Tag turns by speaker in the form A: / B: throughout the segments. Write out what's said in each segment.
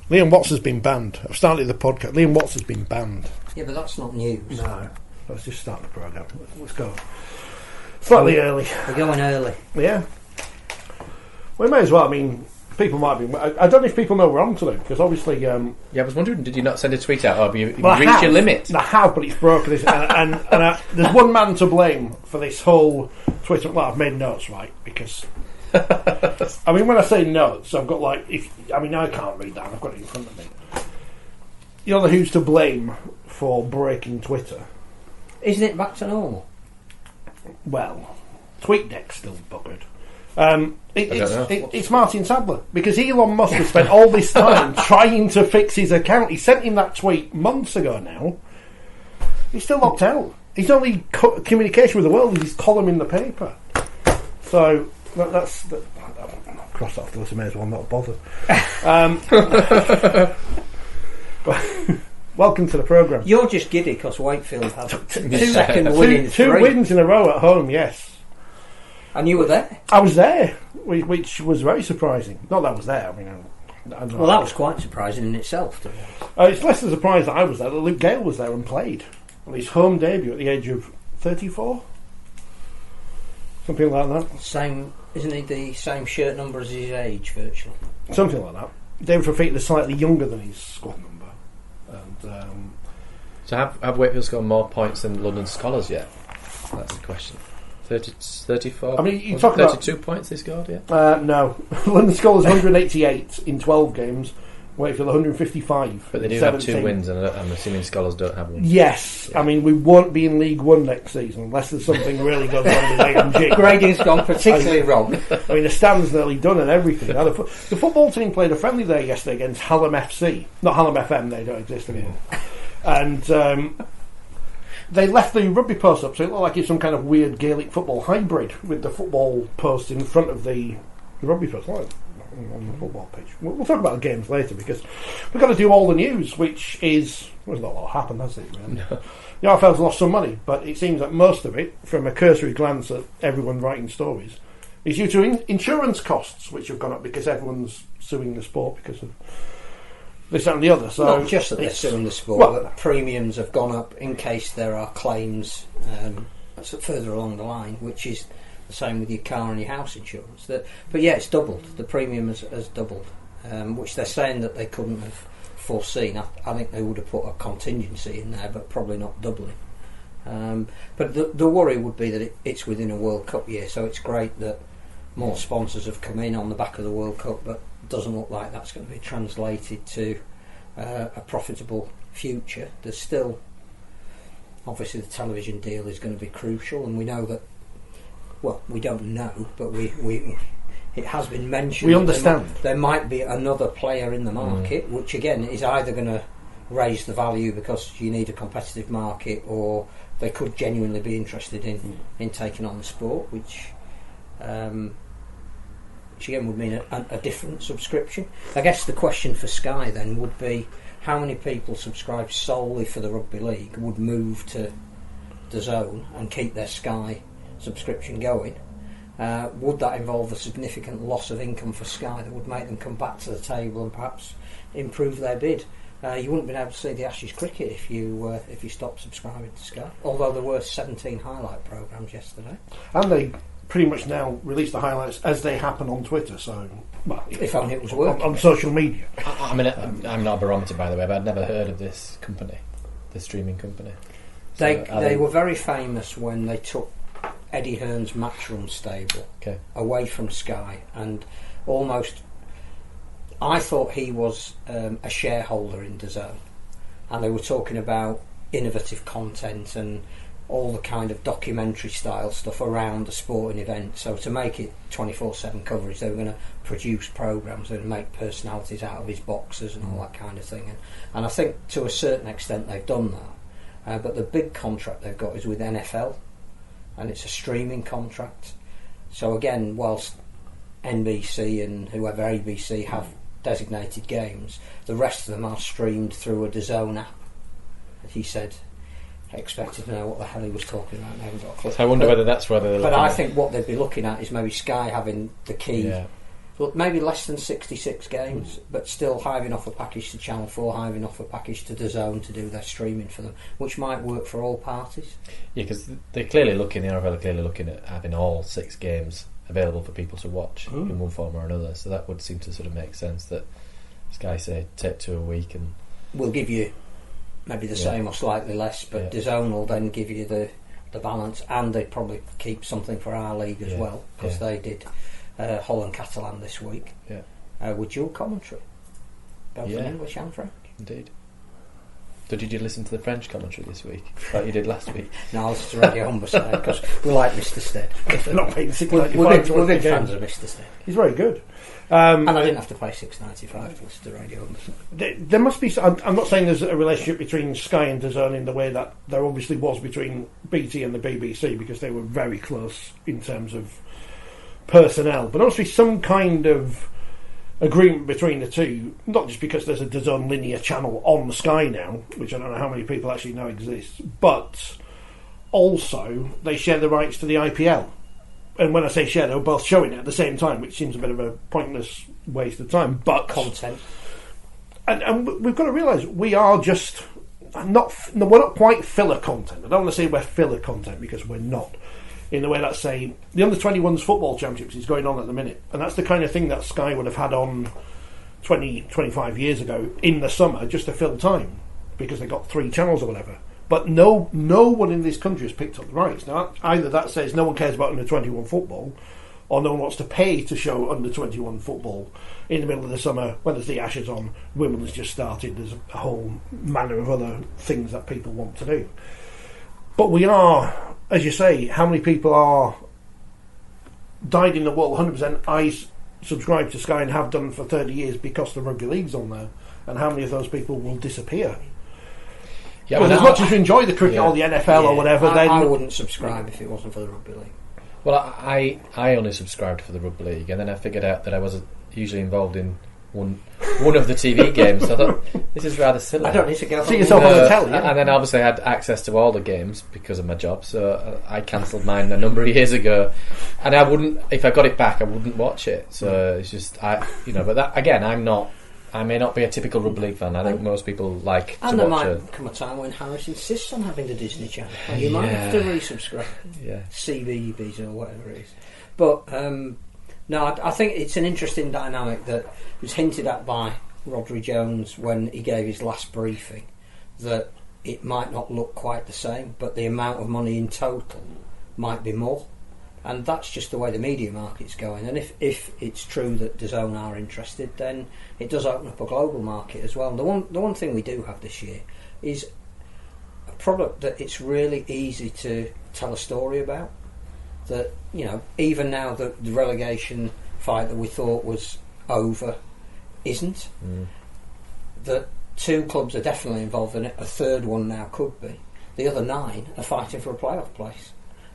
A: Liam Watts has been banned. I've started the podcast. Liam Watts has been banned.
B: Yeah, but that's not news.
A: No. Let's just start the programme. Let's go. Slightly early.
B: We're going early.
A: Yeah. We may as well. I mean, people might be... I don't know if people know we're on today, because obviously...
C: Yeah, I was wondering, did you not send a tweet out? Or have you reached your limit?
A: I have, but it's broken. And there's one man to blame for this whole Twitter... Well, I've made notes, right? Because... I mean, when I say notes, I've got like... I can't read that. I've got it in front of me. You know who's to blame for breaking Twitter?
B: Isn't it back to normal?
A: Well, TweetDeck's still buggered. It's Martin Sadler, because Elon Musk has spent all this time trying to fix his account. He sent him that tweet months ago now. He's still locked out. His only communication with the world is his column in the paper. So that's cross off the list. I may as well not bother. But welcome to the programme.
B: You're just giddy because Wakefield had second win in
A: two wins in a row at home. Yes.
B: And you were there?
A: I was there, which was very surprising. Not that I was there, I mean... that
B: was quite surprising in itself, to be honest.
A: It's less a surprise that I was there, that Luke Gale was there and played. On his home debut at the age of 34? Something like that.
B: Isn't he the same shirt number as his age, virtually?
A: Something like that. David Fafita is slightly younger than his squad number. And,
C: so have Wakefield scored more points than London Scholars yet? That's the question. 34.
A: I mean, you talk
C: 32 points they scored, yeah?
A: No. London Scholars 188 in 12 games. Wakefield 155.
C: But they do 17. Have 2 wins, and I'm assuming Scholars don't have one.
A: Yes. Yeah. I mean, we won't be in League One next season unless there's something really goes wrong with AMG.
B: Grading's gone particularly wrong.
A: I mean, the stand's nearly done and everything. Now, the football team played a friendly there yesterday against Hallam FC. Not Hallam FM, they don't exist anymore. And... they left the rugby post up, so it looked like it's some kind of weird Gaelic football hybrid with the football post in front of the rugby post, like on the football pitch. We'll talk about the games later, because we've got to do all the news, which is... There's not a lot happened, has it, really? No. The RFL's lost some money, but it seems that most of it, from a cursory glance at everyone writing stories, is due to insurance costs, which have gone up because everyone's suing the sport because of... this, that and the other. So
B: not just that they're suing the sport, but premiums have gone up in case there are claims further along the line, which is the same with your car and your house insurance. But yeah, it's doubled. The premium has doubled, which they're saying that they couldn't have foreseen. I think they would have put a contingency in there, but probably not doubling. But the worry would be that it's within a World Cup year, so it's great that more sponsors have come in on the back of the World Cup, but doesn't look like that's going to be translated to a profitable future. There's still, obviously, the television deal is going to be crucial, and we know that. Well, we don't know, but it has been mentioned.
A: We understand
B: there might be another player in the market, which again is either going to raise the value because you need a competitive market, or they could genuinely be interested in taking on the sport, which again would mean a different subscription. I guess the question for Sky then would be how many people subscribe solely for the Rugby League would move to the Zone and keep their Sky subscription going. Would that involve a significant loss of income for Sky that would make them come back to the table and perhaps improve their bid? You wouldn't be able to see the Ashes cricket if you stopped subscribing to Sky, although there were 17 highlight programmes yesterday.
A: And they pretty much now release the highlights as they happen on Twitter, so... Well,
B: if only it was working.
A: On social media.
C: I mean, I'm not a barometer, by the way, but I'd never heard of this company, the streaming company. So
B: they were very famous when they took Eddie Hearn's Matchroom stable away from Sky, and almost... I thought he was a shareholder in DAZN, and they were talking about innovative content and all the kind of documentary style stuff around the sporting event. So to make it 24/7 coverage, they were going to produce programmes and make personalities out of his boxers and all that kind of thing. And I think to a certain extent they've done that. But the big contract they've got is with NFL, and it's a streaming contract. So again, whilst NBC and whoever ABC have designated games, the rest of them are streamed through a DAZN app. He said, I expected to know what the hell he was talking about.
C: I wonder whether that's whether.
B: But I think what they'd be looking at is maybe Sky having the key But maybe less than 66 games, but still hiving off a package to Channel 4, hiving off a package to DAZN to do their streaming for them, which might work for all parties.
C: Yeah, because the RFL are clearly looking at having all 6 games available for people to watch in one form or another. So that would seem to sort of make sense that Sky say take 2 a week and
B: we'll give you maybe the same or slightly less, but DAZN will then give you the balance, and they probably keep something for our league as well, because they did Holland Catalan this week with dual commentary, both in English and French.
C: Indeed. So did you listen to the French commentary this week, like you did last week?
B: No, I listened to Radio Humberside because we like Mr. Stead.
A: They're not paying
B: $6.95. We're big fans of Mr. Stead.
A: He's very good.
B: And I didn't have to pay $6.95 to listen to Radio Humberside.
A: There must be. I'm not saying there's a relationship between Sky and DAZN in the way that there obviously was between BT and the BBC, because they were very close in terms of personnel. But there must be some kind of agreement between the two, not just because there's a DAZN linear channel on Sky now, which I don't know how many people actually know exists, but also they share the rights to the IPL. And when I say share, they were both showing it at the same time, which seems a bit of a pointless waste of time. But
B: content,
A: and we've got to realise we are just we're not quite filler content. I don't want to say we're filler content, because we're not. In the way that, say, the Under-21s football championships is going on at the minute, and that's the kind of thing that Sky would have had on 25 years ago in the summer just to fill time, because they got 3 channels or whatever. But no one in this country has picked up the rights. Now, either that says no one cares about Under-21 football, or no one wants to pay to show Under-21 football in the middle of the summer when there's the Ashes on, Wimbledon's just started, there's a whole manner of other things that people want to do. But we are, as you say, how many people are dyed in the wool, 100%, I subscribe to Sky and have done for 30 years because the Rugby League's on there, and how many of those people will disappear? Yeah, but as much as you enjoy the cricket or the NFL or whatever, then
B: I wouldn't subscribe if it wasn't for the Rugby League.
C: Well, I only subscribed for the Rugby League, and then I figured out that I was usually involved in one of the TV games. So I thought, this is rather silly.
B: I don't need to go.
A: See yourself on the telly.
C: And then obviously I had access to all the games because of my job, so I cancelled mine a number of years ago. And I wouldn't, if I got it back, I wouldn't watch it. So it's just, but that, again, I may not be a typical Rugby League fan. I think most people like to watch it. And there might
B: come a time when Harris insists on having the Disney Channel. And you might have to resubscribe.
C: Yeah.
B: CBeebies or whatever it is. But, no, I think it's an interesting dynamic that was hinted at by Rodri Jones when he gave his last briefing, that it might not look quite the same, but the amount of money in total might be more. And that's just the way the media market's going. And if it's true that DAZN are interested, then it does open up a global market as well. And the one thing we do have this year is a product that it's really easy to tell a story about. That, even now the relegation fight that we thought was over isn't. That 2 clubs are definitely involved in it. A third one now could be. The other 9 are fighting for a playoff place.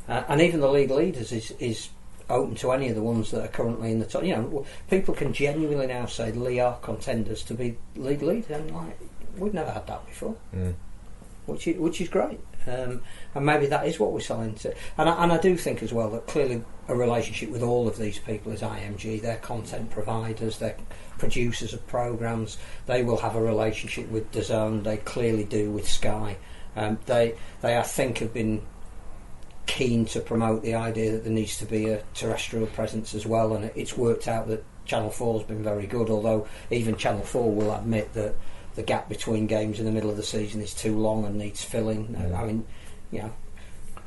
B: And even the league leaders is open to any of the ones that are currently in the top. People can genuinely now say Lee are contenders to be league leaders. And we've never had that before, which is great. And maybe that is what we're selling to. And I do think as well that clearly a relationship with all of these people is IMG. They're content providers, they're producers of programmes. They will have a relationship with DAZN. They clearly do with Sky. They I think have been keen to promote the idea that there needs to be a terrestrial presence as well, and it's worked out that Channel 4 has been very good, although even Channel 4 will admit that the gap between games in the middle of the season is too long and needs filling. I mean,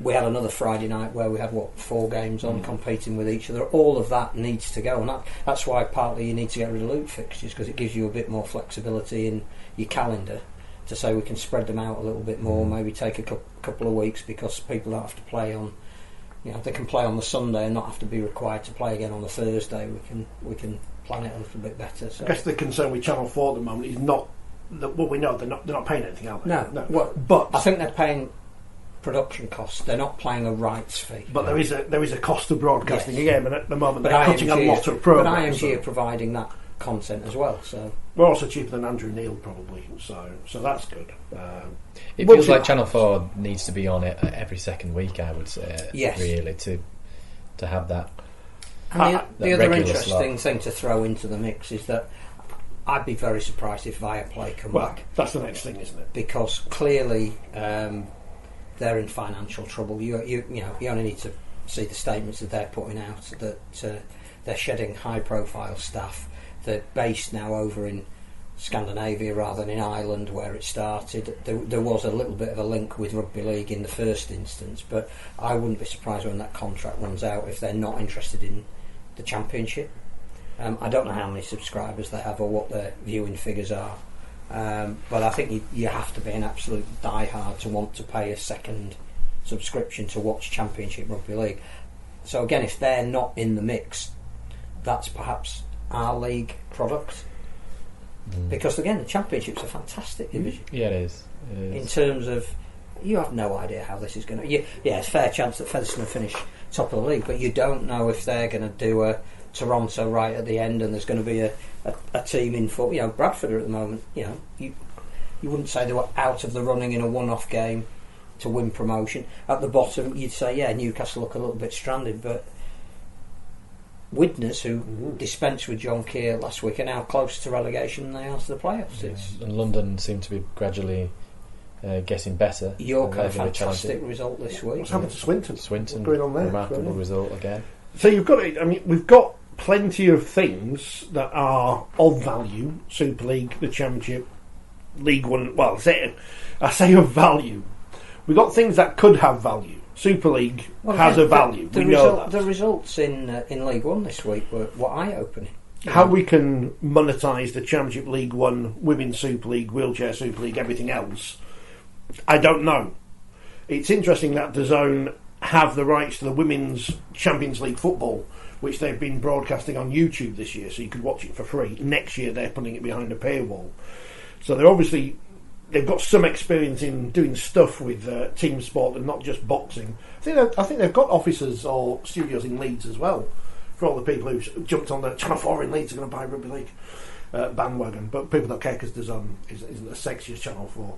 B: we had another Friday night where we had 4 games on competing with each other. All of that needs to go, and that's why partly you need to get rid of loop fixtures, because it gives you a bit more flexibility in your calendar to say we can spread them out a little bit more, maybe take a couple of weeks, because people don't have to play on, they can play on the Sunday and not have to be required to play again on the Thursday. We can plan it a little bit better. So.
A: I guess the concern with Channel 4 at the moment is not that, well, we know they're not paying anything, are they?
B: No. Well, but I think they're paying production costs. They're not paying a rights fee.
A: But there is a cost of broadcasting again, and at the moment they're cutting a lot of programmes.
B: But IMG are providing that content as well, so
A: we're also cheaper than Andrew Neil probably, so that's good.
C: It feels like Channel 4 needs to be on it every second week, I would say.
B: Yes.
C: Really, to have that.
B: And the other
C: regular
B: interesting
C: slot.
B: thing to throw into the mix is that I'd be very surprised if Viaplay come back,
A: That's the next thing, isn't it?
B: because clearly they're in financial trouble. You only need to see the statements that they're putting out, that they're shedding high profile staff. They're based now over in Scandinavia rather than in Ireland where it started. There was a little bit of a link with Rugby League in the first instance, but I wouldn't be surprised when that contract runs out if they're not interested in the Championship. I don't know how many subscribers they have or what their viewing figures are, but I think you have to be an absolute diehard to want to pay a second subscription to watch Championship Rugby League. So again, if they're not in the mix, that's perhaps our league product. Because again, the Championship's a fantastic division.
C: Yeah, it is.
B: In terms of, you have no idea how this is going to. Yeah, it's a fair chance that Featherstone will finish top of the league, but you don't know if they're going to do a Toronto right at the end, and there's going to be a team in for. Bradford are at the moment. You wouldn't say they were out of the running in a one-off game to win promotion. At the bottom, you'd say, yeah, Newcastle look a little bit stranded, but Widnes, who dispensed with John Keir last week, are now closer to relegation than they are to the playoffs.
C: And London seem to be gradually getting better.
B: York had a fantastic result this week.
A: What's happened to Swinton?
C: Swinton,
A: what's going on there?
C: remarkable result again.
A: So you've got it. I mean, we've got plenty of things that are of value. Super League, the Championship, League One. Well, I say of value. We've got things that could have value. Super League has a value. We know that.
B: The results in League One this week were eye-opening.
A: How we can monetise the Championship, League One, Women's Super League, Wheelchair Super League, everything else, I don't know. It's interesting that DAZN have the rights to the Women's Champions League football, which they've been broadcasting on YouTube this year, so you could watch it for free. Next year they're putting it behind a paywall. So they've got some experience in doing stuff with team sport and not just boxing. I think they've got offices or studios in Leeds as well, for all the people who jumped on the Channel 4 in Leeds are going to buy Rugby League bandwagon. But people don't care because DAZN isn't the sexiest Channel 4,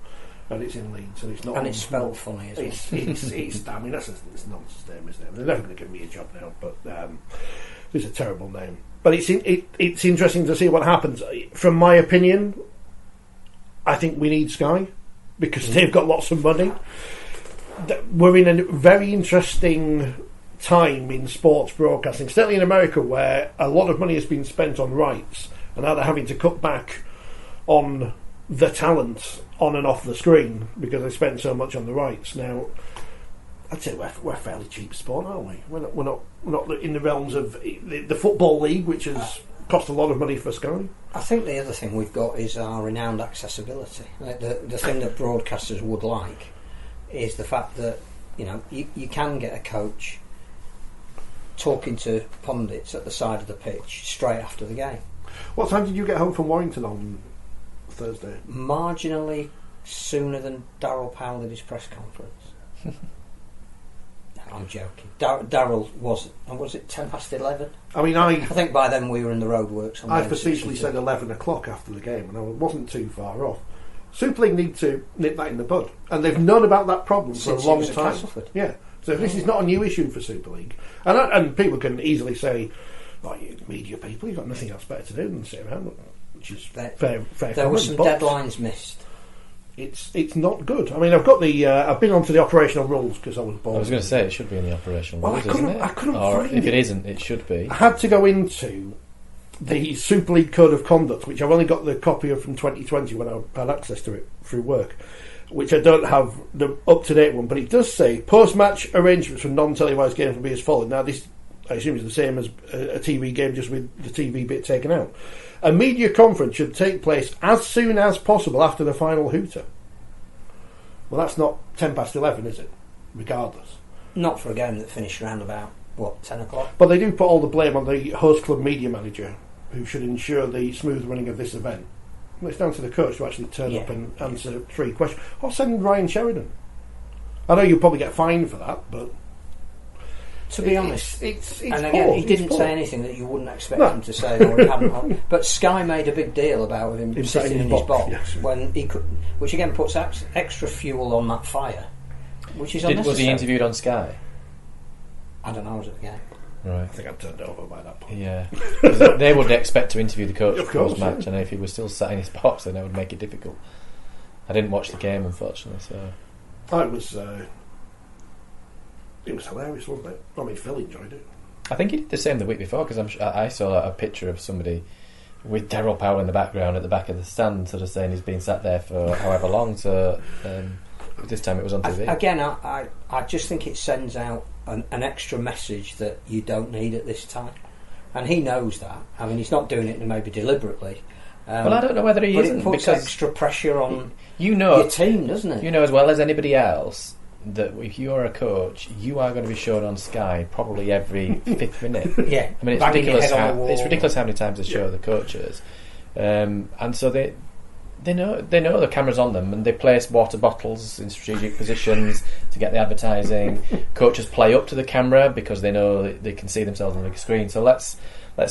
A: and it's in Leeds, and it's not.
B: And it's spelled funny as well.
A: It's I mean, that's a nonsense name, isn't it? They're never going to give me a job now, but it's a terrible name. But it's interesting to see what happens. From my opinion, I think we need Sky because they've got lots of money. We're in a very interesting time in sports broadcasting, certainly in America, where a lot of money has been spent on rights, and now they're having to cut back on the talent on and off the screen because they spend so much on the rights. Now, I'd say we're a fairly cheap sport, aren't we? We're not in the realms of the Football League, which has cost a lot of money for Sky.
B: I think the other thing we've got is our renowned accessibility. The thing that broadcasters would like is the fact that you can get a coach talking to pundits at the side of the pitch straight after the game.
A: What time did you get home from Warrington on Thursday?
B: Marginally sooner than Darryl Powell did his press conference. I'm joking. Darryl was it 11?
A: I mean, I
B: think by then we were in the roadworks.
A: I facetiously said 11 o'clock after the game, and I wasn't too far off. Super League need to nip that in the bud, and they've known about that problem
B: Since
A: for a long
B: it was
A: time.
B: at Castleford.
A: Yeah, so this is not a new issue for Super League, and people can easily say, "Oh, you media people, you've got nothing else better to do than sit around," which is fair.
B: There were some deadlines missed.
A: It's not good. I mean, I've been onto the operational rules because I was bored.
C: I was going to say it should be in the operational rules, isn't it?
A: I couldn't
C: or
A: find
C: if
A: it.
C: it isn't, it should be.
A: I had to go into the Super League Code of Conduct, which I've only got the copy of from 2020 when I had access to it through work, which I don't have the up-to-date one, but it does say post-match arrangements for non-televised games will be as follows. Now, this, I assume, is the same as a TV game, just with the TV bit taken out. A media conference should take place as soon as possible after the final hooter. Well, that's not 11, is it? Regardless.
B: Not for a game that finished around about, 10 o'clock?
A: But they do put all the blame on the host club media manager, who should ensure the smooth running of this event. Well, it's down to the coach to actually turn up and answer 3 questions. Or send Ryan Sheridan. I know you'll probably get fined for that, but
B: to be honest,
A: it's
B: and again, he didn't say anything that you wouldn't expect him to say, or he hadn't. But Sky made a big deal about him sitting in his box when he could, which again puts extra fuel on that fire, which is unnecessary.
C: Was he interviewed on Sky?
B: I don't know. Was it the game?
C: Right.
A: I think I'm turned over by that point.
C: Yeah. 'Cause they would expect to interview the coach
A: Of
C: before his
A: course,
C: match,
A: yeah.
C: and if he was still sat in his box, then that would make it difficult. I didn't watch the game, unfortunately, so...
A: It was hilarious, wasn't it? I mean, Phil enjoyed it.
C: I think he did the same the week before, because I saw a picture of somebody with Daryl Powell in the background at the back of the stand, sort of saying he's been sat there for however long, so this time it was on TV.
B: Again, I just think it sends out an extra message that you don't need at this time. And he knows that. I mean, he's not doing it maybe deliberately.
C: Well, I don't know whether he isn't,
B: it puts
C: because
B: extra pressure on
C: your
B: team, doesn't it?
C: You know as well as anybody else that if you're a coach, you are going to be shown on Sky probably every 5th minute.
B: Yeah,
C: I mean, it's ridiculous how many times they show the coaches, and so they know the camera's on them, and they place water bottles in strategic positions to get the advertising. Coaches play up to the camera because they know that they can see themselves on the big screen. So let's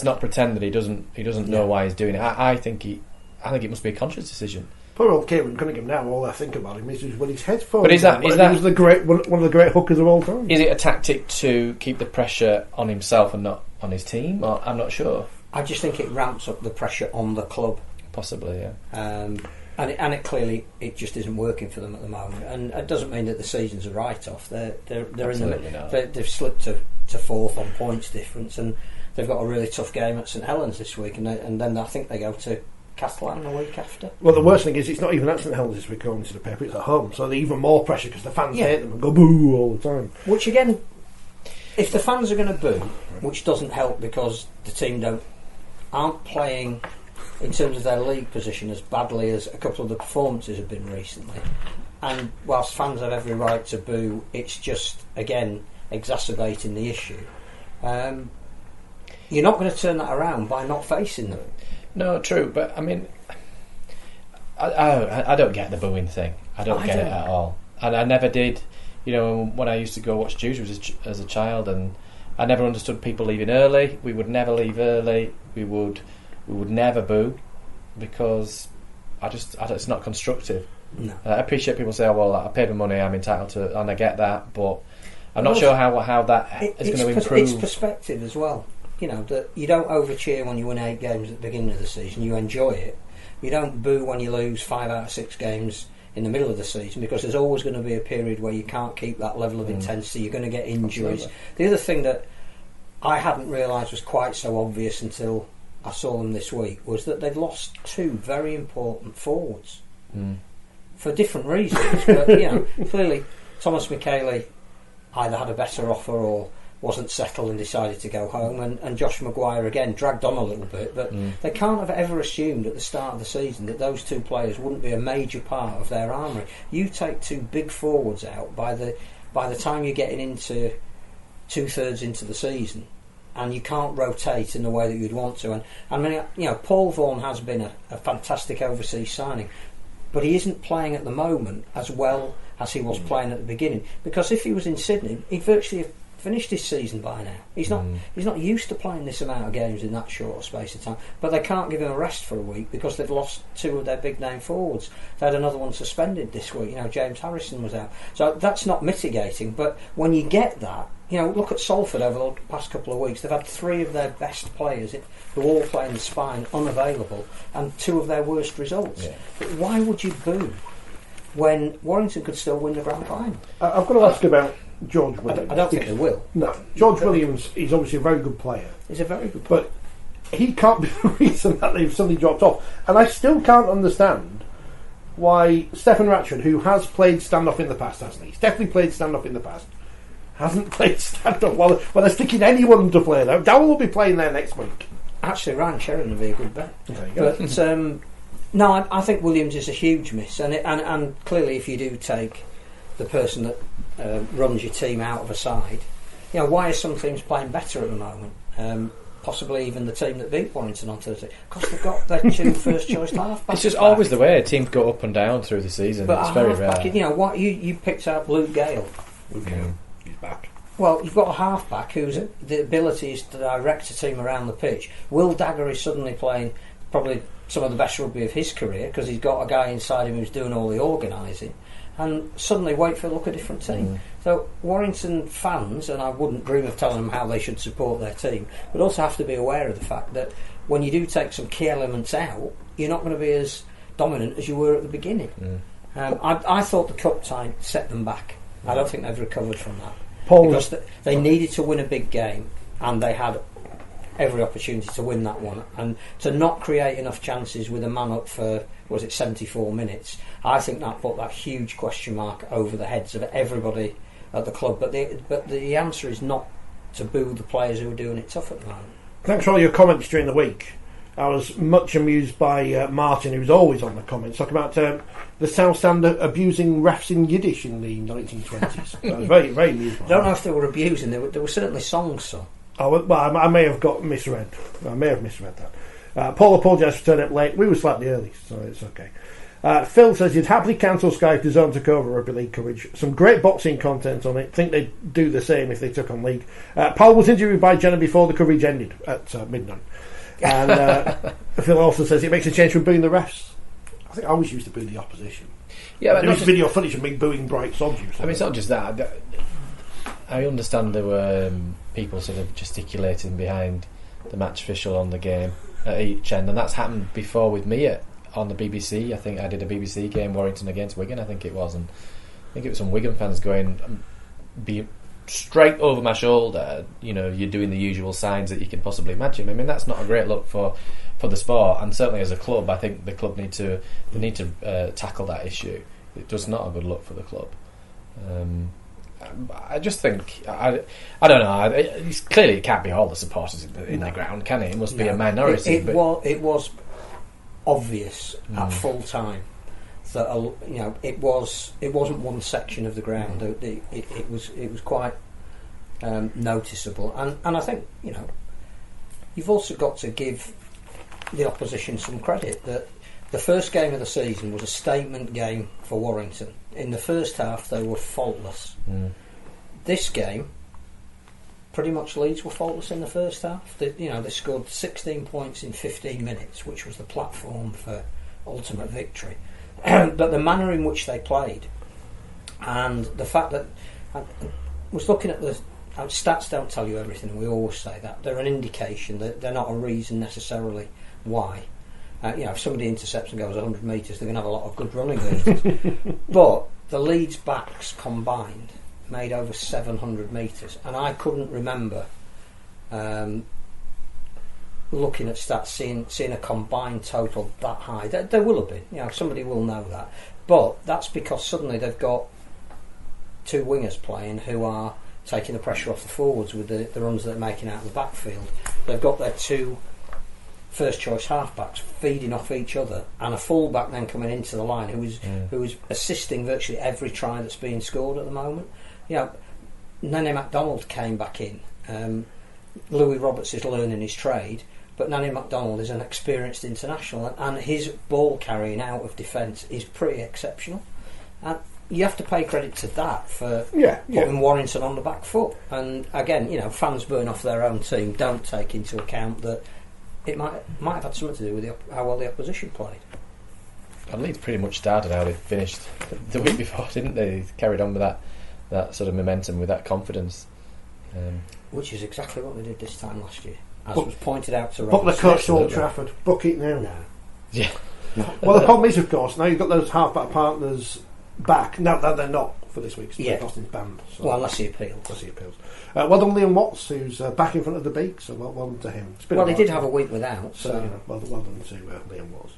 C: not pretend that he doesn't know why he's doing it. I think it must be a conscious decision.
A: Poor old Kieran Cunningham now, all I think about him is when his headphones.
C: But is that
A: he was one of the great hookers of all time?
C: Is it a tactic to keep the pressure on himself and not on his team? Or, I'm not sure.
B: I just think it ramps up the pressure on the club.
C: Possibly, yeah.
B: And it clearly it just isn't working for them at the moment. And it doesn't mean that the season's a write-off. They're
C: Absolutely
B: in
C: not.
B: They've slipped to fourth on points difference, and they've got a really tough game at St Helens this week, and then I think they go to Catalan the week after.
A: Well, the worst thing is it's not even at St Helens this week according to the paper, it's at home, so they're even more pressure because the fans hate them and go boo all the time.
B: Which again, if the fans are going to boo, which doesn't help because the team aren't playing in terms of their league position as badly as a couple of the performances have been recently, and whilst fans have every right to boo, it's just again exacerbating the issue. You're not going to turn that around by not facing them.
C: No, true, but I mean, I don't get the booing thing. I don't get it at all, and I never did. You know, when I used to go watch Dewsbury as a child, and I never understood people leaving early. We would never leave early. We would never boo because it's not constructive.
B: No.
C: I appreciate people say, "Oh, well, I paid my money, I'm entitled to it," and I get that, but I'm not sure how that is going to improve.
B: It's perspective as well. You know, that you don't overcheer when you win 8 games at the beginning of the season. You enjoy it. You don't boo when you lose 5 out of 6 games in the middle of the season, because there's always going to be a period where you can't keep that level of intensity. You're going to get injuries.
C: Absolutely.
B: The other thing that I hadn't realised was quite so obvious until I saw them this week was that they'd lost 2 very important forwards for different reasons. But you know, clearly Thomas McKaylee either had a better offer or wasn't settled and decided to go home, and Josh Maguire again dragged on a little bit, but they can't have ever assumed at the start of the season that those 2 players wouldn't be a major part of their armoury. You take 2 big forwards out by the time you're getting into 2/3 into the season, and you can't rotate in the way that you'd want to. And I mean, you know, Paul Vaughan has been a fantastic overseas signing, but he isn't playing at the moment as well as he was playing at the beginning, because if he was in Sydney, he'd virtually have finished his season by now. He's not used to playing this amount of games in that short space of time. But they can't give him a rest for a week because they've lost 2 of their big name forwards. They had another one suspended this week. You know, James Harrison was out. So that's not mitigating. But when you get that, you know, look at Salford over the past couple of weeks. They've had 3 of their best players who all play in the spine unavailable, and 2 of their worst results. Yeah. But why would you boo when Warrington could still win the grand final?
A: I've got to ask about George Williams.
B: I don't think they will.
A: No, George Williams is obviously a very good player.
B: He's a very good player.
A: But he can't be the reason that they've suddenly dropped off. And I still can't understand why Stefan Ratchford, who has played stand-off in the past, hasn't he? He's definitely played stand-off in the past. Hasn't played stand-up. Well, they're sticking anyone to play there. Dowell will be playing there next week.
B: Actually, Ryan Sheridan would be a good bet.
A: There you go.
B: But no, I think Williams is a huge miss, and clearly, if you do take the person that runs your team out of a side, you know, why are some teams playing better at the moment? Possibly even the team that beat Warrington on Thursday, because they've got their 2 first choice half backs.
C: It's just always the way teams go up and down through the season.
B: But
C: it's very rare.
B: You know what? You picked out Luke Gale.
A: Luke Gale, he's back.
B: Well, you've got a half-back whose the ability is to direct a team around the pitch. Will Dagger is suddenly playing probably some of the best rugby of his career, because he's got a guy inside him who's doing all the organising, and suddenly Wakefield look a different team. So Warrington fans, and I wouldn't dream of telling them how they should support their team, but also have to be aware of the fact that when you do take some key elements out, you're not going to be as dominant as you were at the beginning. I thought the cup tie set them back. I don't think they've recovered from that. Because they needed to win a big game, and they had every opportunity to win that one, and to not create enough chances with a man up for 74 minutes, I think that put that huge question mark over the heads of everybody at the club. But the answer is not to boo the players who are doing it tough at the moment.
A: Thanks for all your comments during the week. I was much amused by Martin, who's always on the comments, talking about the South Stand abusing refs in Yiddish in the 1920s. I was very, very amused by
B: I don't know if they were abusing. There were certainly songs sung.
A: Oh, well, I may have misread that. Paul apologised for turning up late. We were slightly early, so it's okay. Phil says you'd happily cancel Sky if DAZN took over Rugby League coverage. Some great boxing content on it. Think they'd do the same if they took on League. Paul was interviewed by Jenna before the coverage ended at midnight. And Phil also says it makes a change from booing the refs. I think I always used to boo the opposition.
C: Yeah, but
A: there was video footage of me booing Bright Sodju.
C: I mean, it's not just that. I understand there were people sort of gesticulating behind the match official on the game at each end, and that's happened before with me on the BBC. I think I did a BBC game, Warrington against Wigan, I think it was, and I think it was some Wigan fans going, be straight over my shoulder, you're doing the usual signs that you can possibly imagine. I mean, that's not a great look for the sport, and certainly as a club, I think the club need to tackle that issue. It does not a good look for the club. I just think I don't know. It's clearly, it can't be all the supporters in the ground, can it? It must be a minority.
B: It was obvious at full time that it wasn't one section of the ground. It was quite noticeable, and I think you've also got to give the opposition some credit that the first game of the season was a statement game for Warrington. In the first half, they were faultless. This game, pretty much Leeds were faultless in the first half. They scored 16 points in 15 minutes, which was the platform for ultimate victory. But the manner in which they played, and the fact that I was looking at the stats, don't tell you everything, and we always say that. They're an indication, that they're not a reason necessarily why. If somebody intercepts and goes 100 metres, they're going to have a lot of good running abilities. But the Leeds backs combined made over 700 metres, and I couldn't remember looking at stats, seeing a combined total that high. There will have been, somebody will know that, but that's because suddenly they've got two wingers playing who are taking the pressure off the forwards with the runs that they're making out of the backfield. They've got their two first choice halfbacks feeding off each other, and a fullback then coming into the line who is assisting virtually every try that's being scored at the moment. Nene MacDonald came back in. Louis Roberts is learning his trade, but Nene MacDonald is an experienced international, and his ball carrying out of defence is pretty exceptional. And you have to pay credit to that for putting Warrington on the back foot. And again, fans burn off their own team don't take into account that it might have had something to do with how well the opposition played.
C: And Leeds pretty much started how they finished the week before, didn't they? They carried on with that sort of momentum, with that confidence.
B: Which is exactly what they did this time last year, as was pointed out to
A: Book the coach to Old Trafford. Book it now.
B: No.
C: Yeah.
A: Well, the problem is, of course, now you've got those half-back partners back. Now they're not for this week's Austin's banned. So.
B: Well, unless he appeals.
A: Well done, Liam Watts, who's back in front of the beak, so well done to him.
B: Well, he did have a week without, so
A: well done to Liam Watts.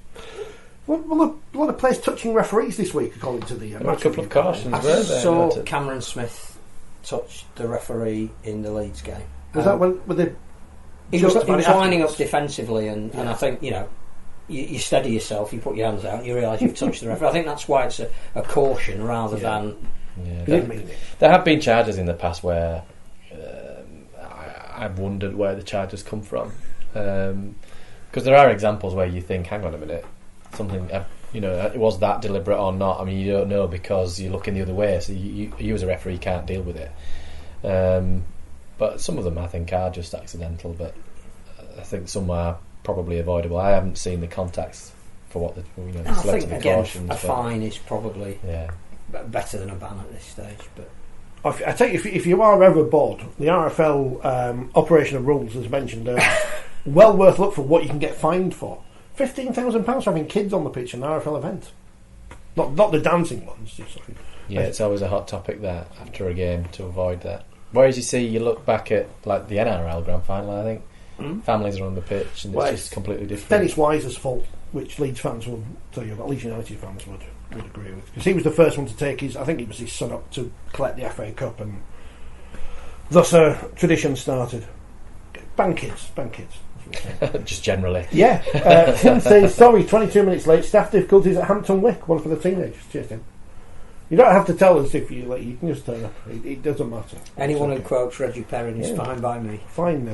A: Well, a lot of players touching referees this week, according to the
C: a couple of cautions.
B: I saw Cameron Smith touch the referee in the Leeds game.
A: Was that when
B: he was lining up defensively, and I think you steady yourself, you put your hands out, and you realise you've touched the referee. I think that's why it's a caution rather than.
C: Yeah, there have been charges in the past where I've wondered where the charges come from, because there are examples where you think, hang on a minute, something was that deliberate or not. I mean, you don't know because you're looking the other way, so you as a referee can't deal with it. But some of them I think are just accidental, but I think some are probably avoidable. I haven't seen the contacts for what the
B: I think
C: selective
B: again
C: cautions.
B: a fine is probably
C: Yeah.
B: better than a ban at this stage. But
A: I tell you, if you are ever bored, the RFL Operation of Rules, as mentioned earlier, well worth look for what you can get fined for. £15,000 for having kids on the pitch in an RFL event. Not the dancing ones. Just like,
C: Yeah, it's always a hot topic that after a game to avoid that. Whereas you look back at like the NRL Grand Final, I think families are on the pitch and it's just completely different.
A: Dennis Wise's fault, which Leeds fans will tell you about, Leeds United fans would agree with, because he was the first one to take his son up to collect the FA Cup, and thus a tradition started. Ban kids.
C: Just generally.
A: Yeah. Tim says, sorry, 22 minutes late. Staff difficulties at Hampton Wick. One for the teenagers. Cheers, Tim. You don't have to tell us if you you can just turn up. It doesn't matter.
B: Anyone who quotes Reggie Perrin is fine by me.
A: Fine.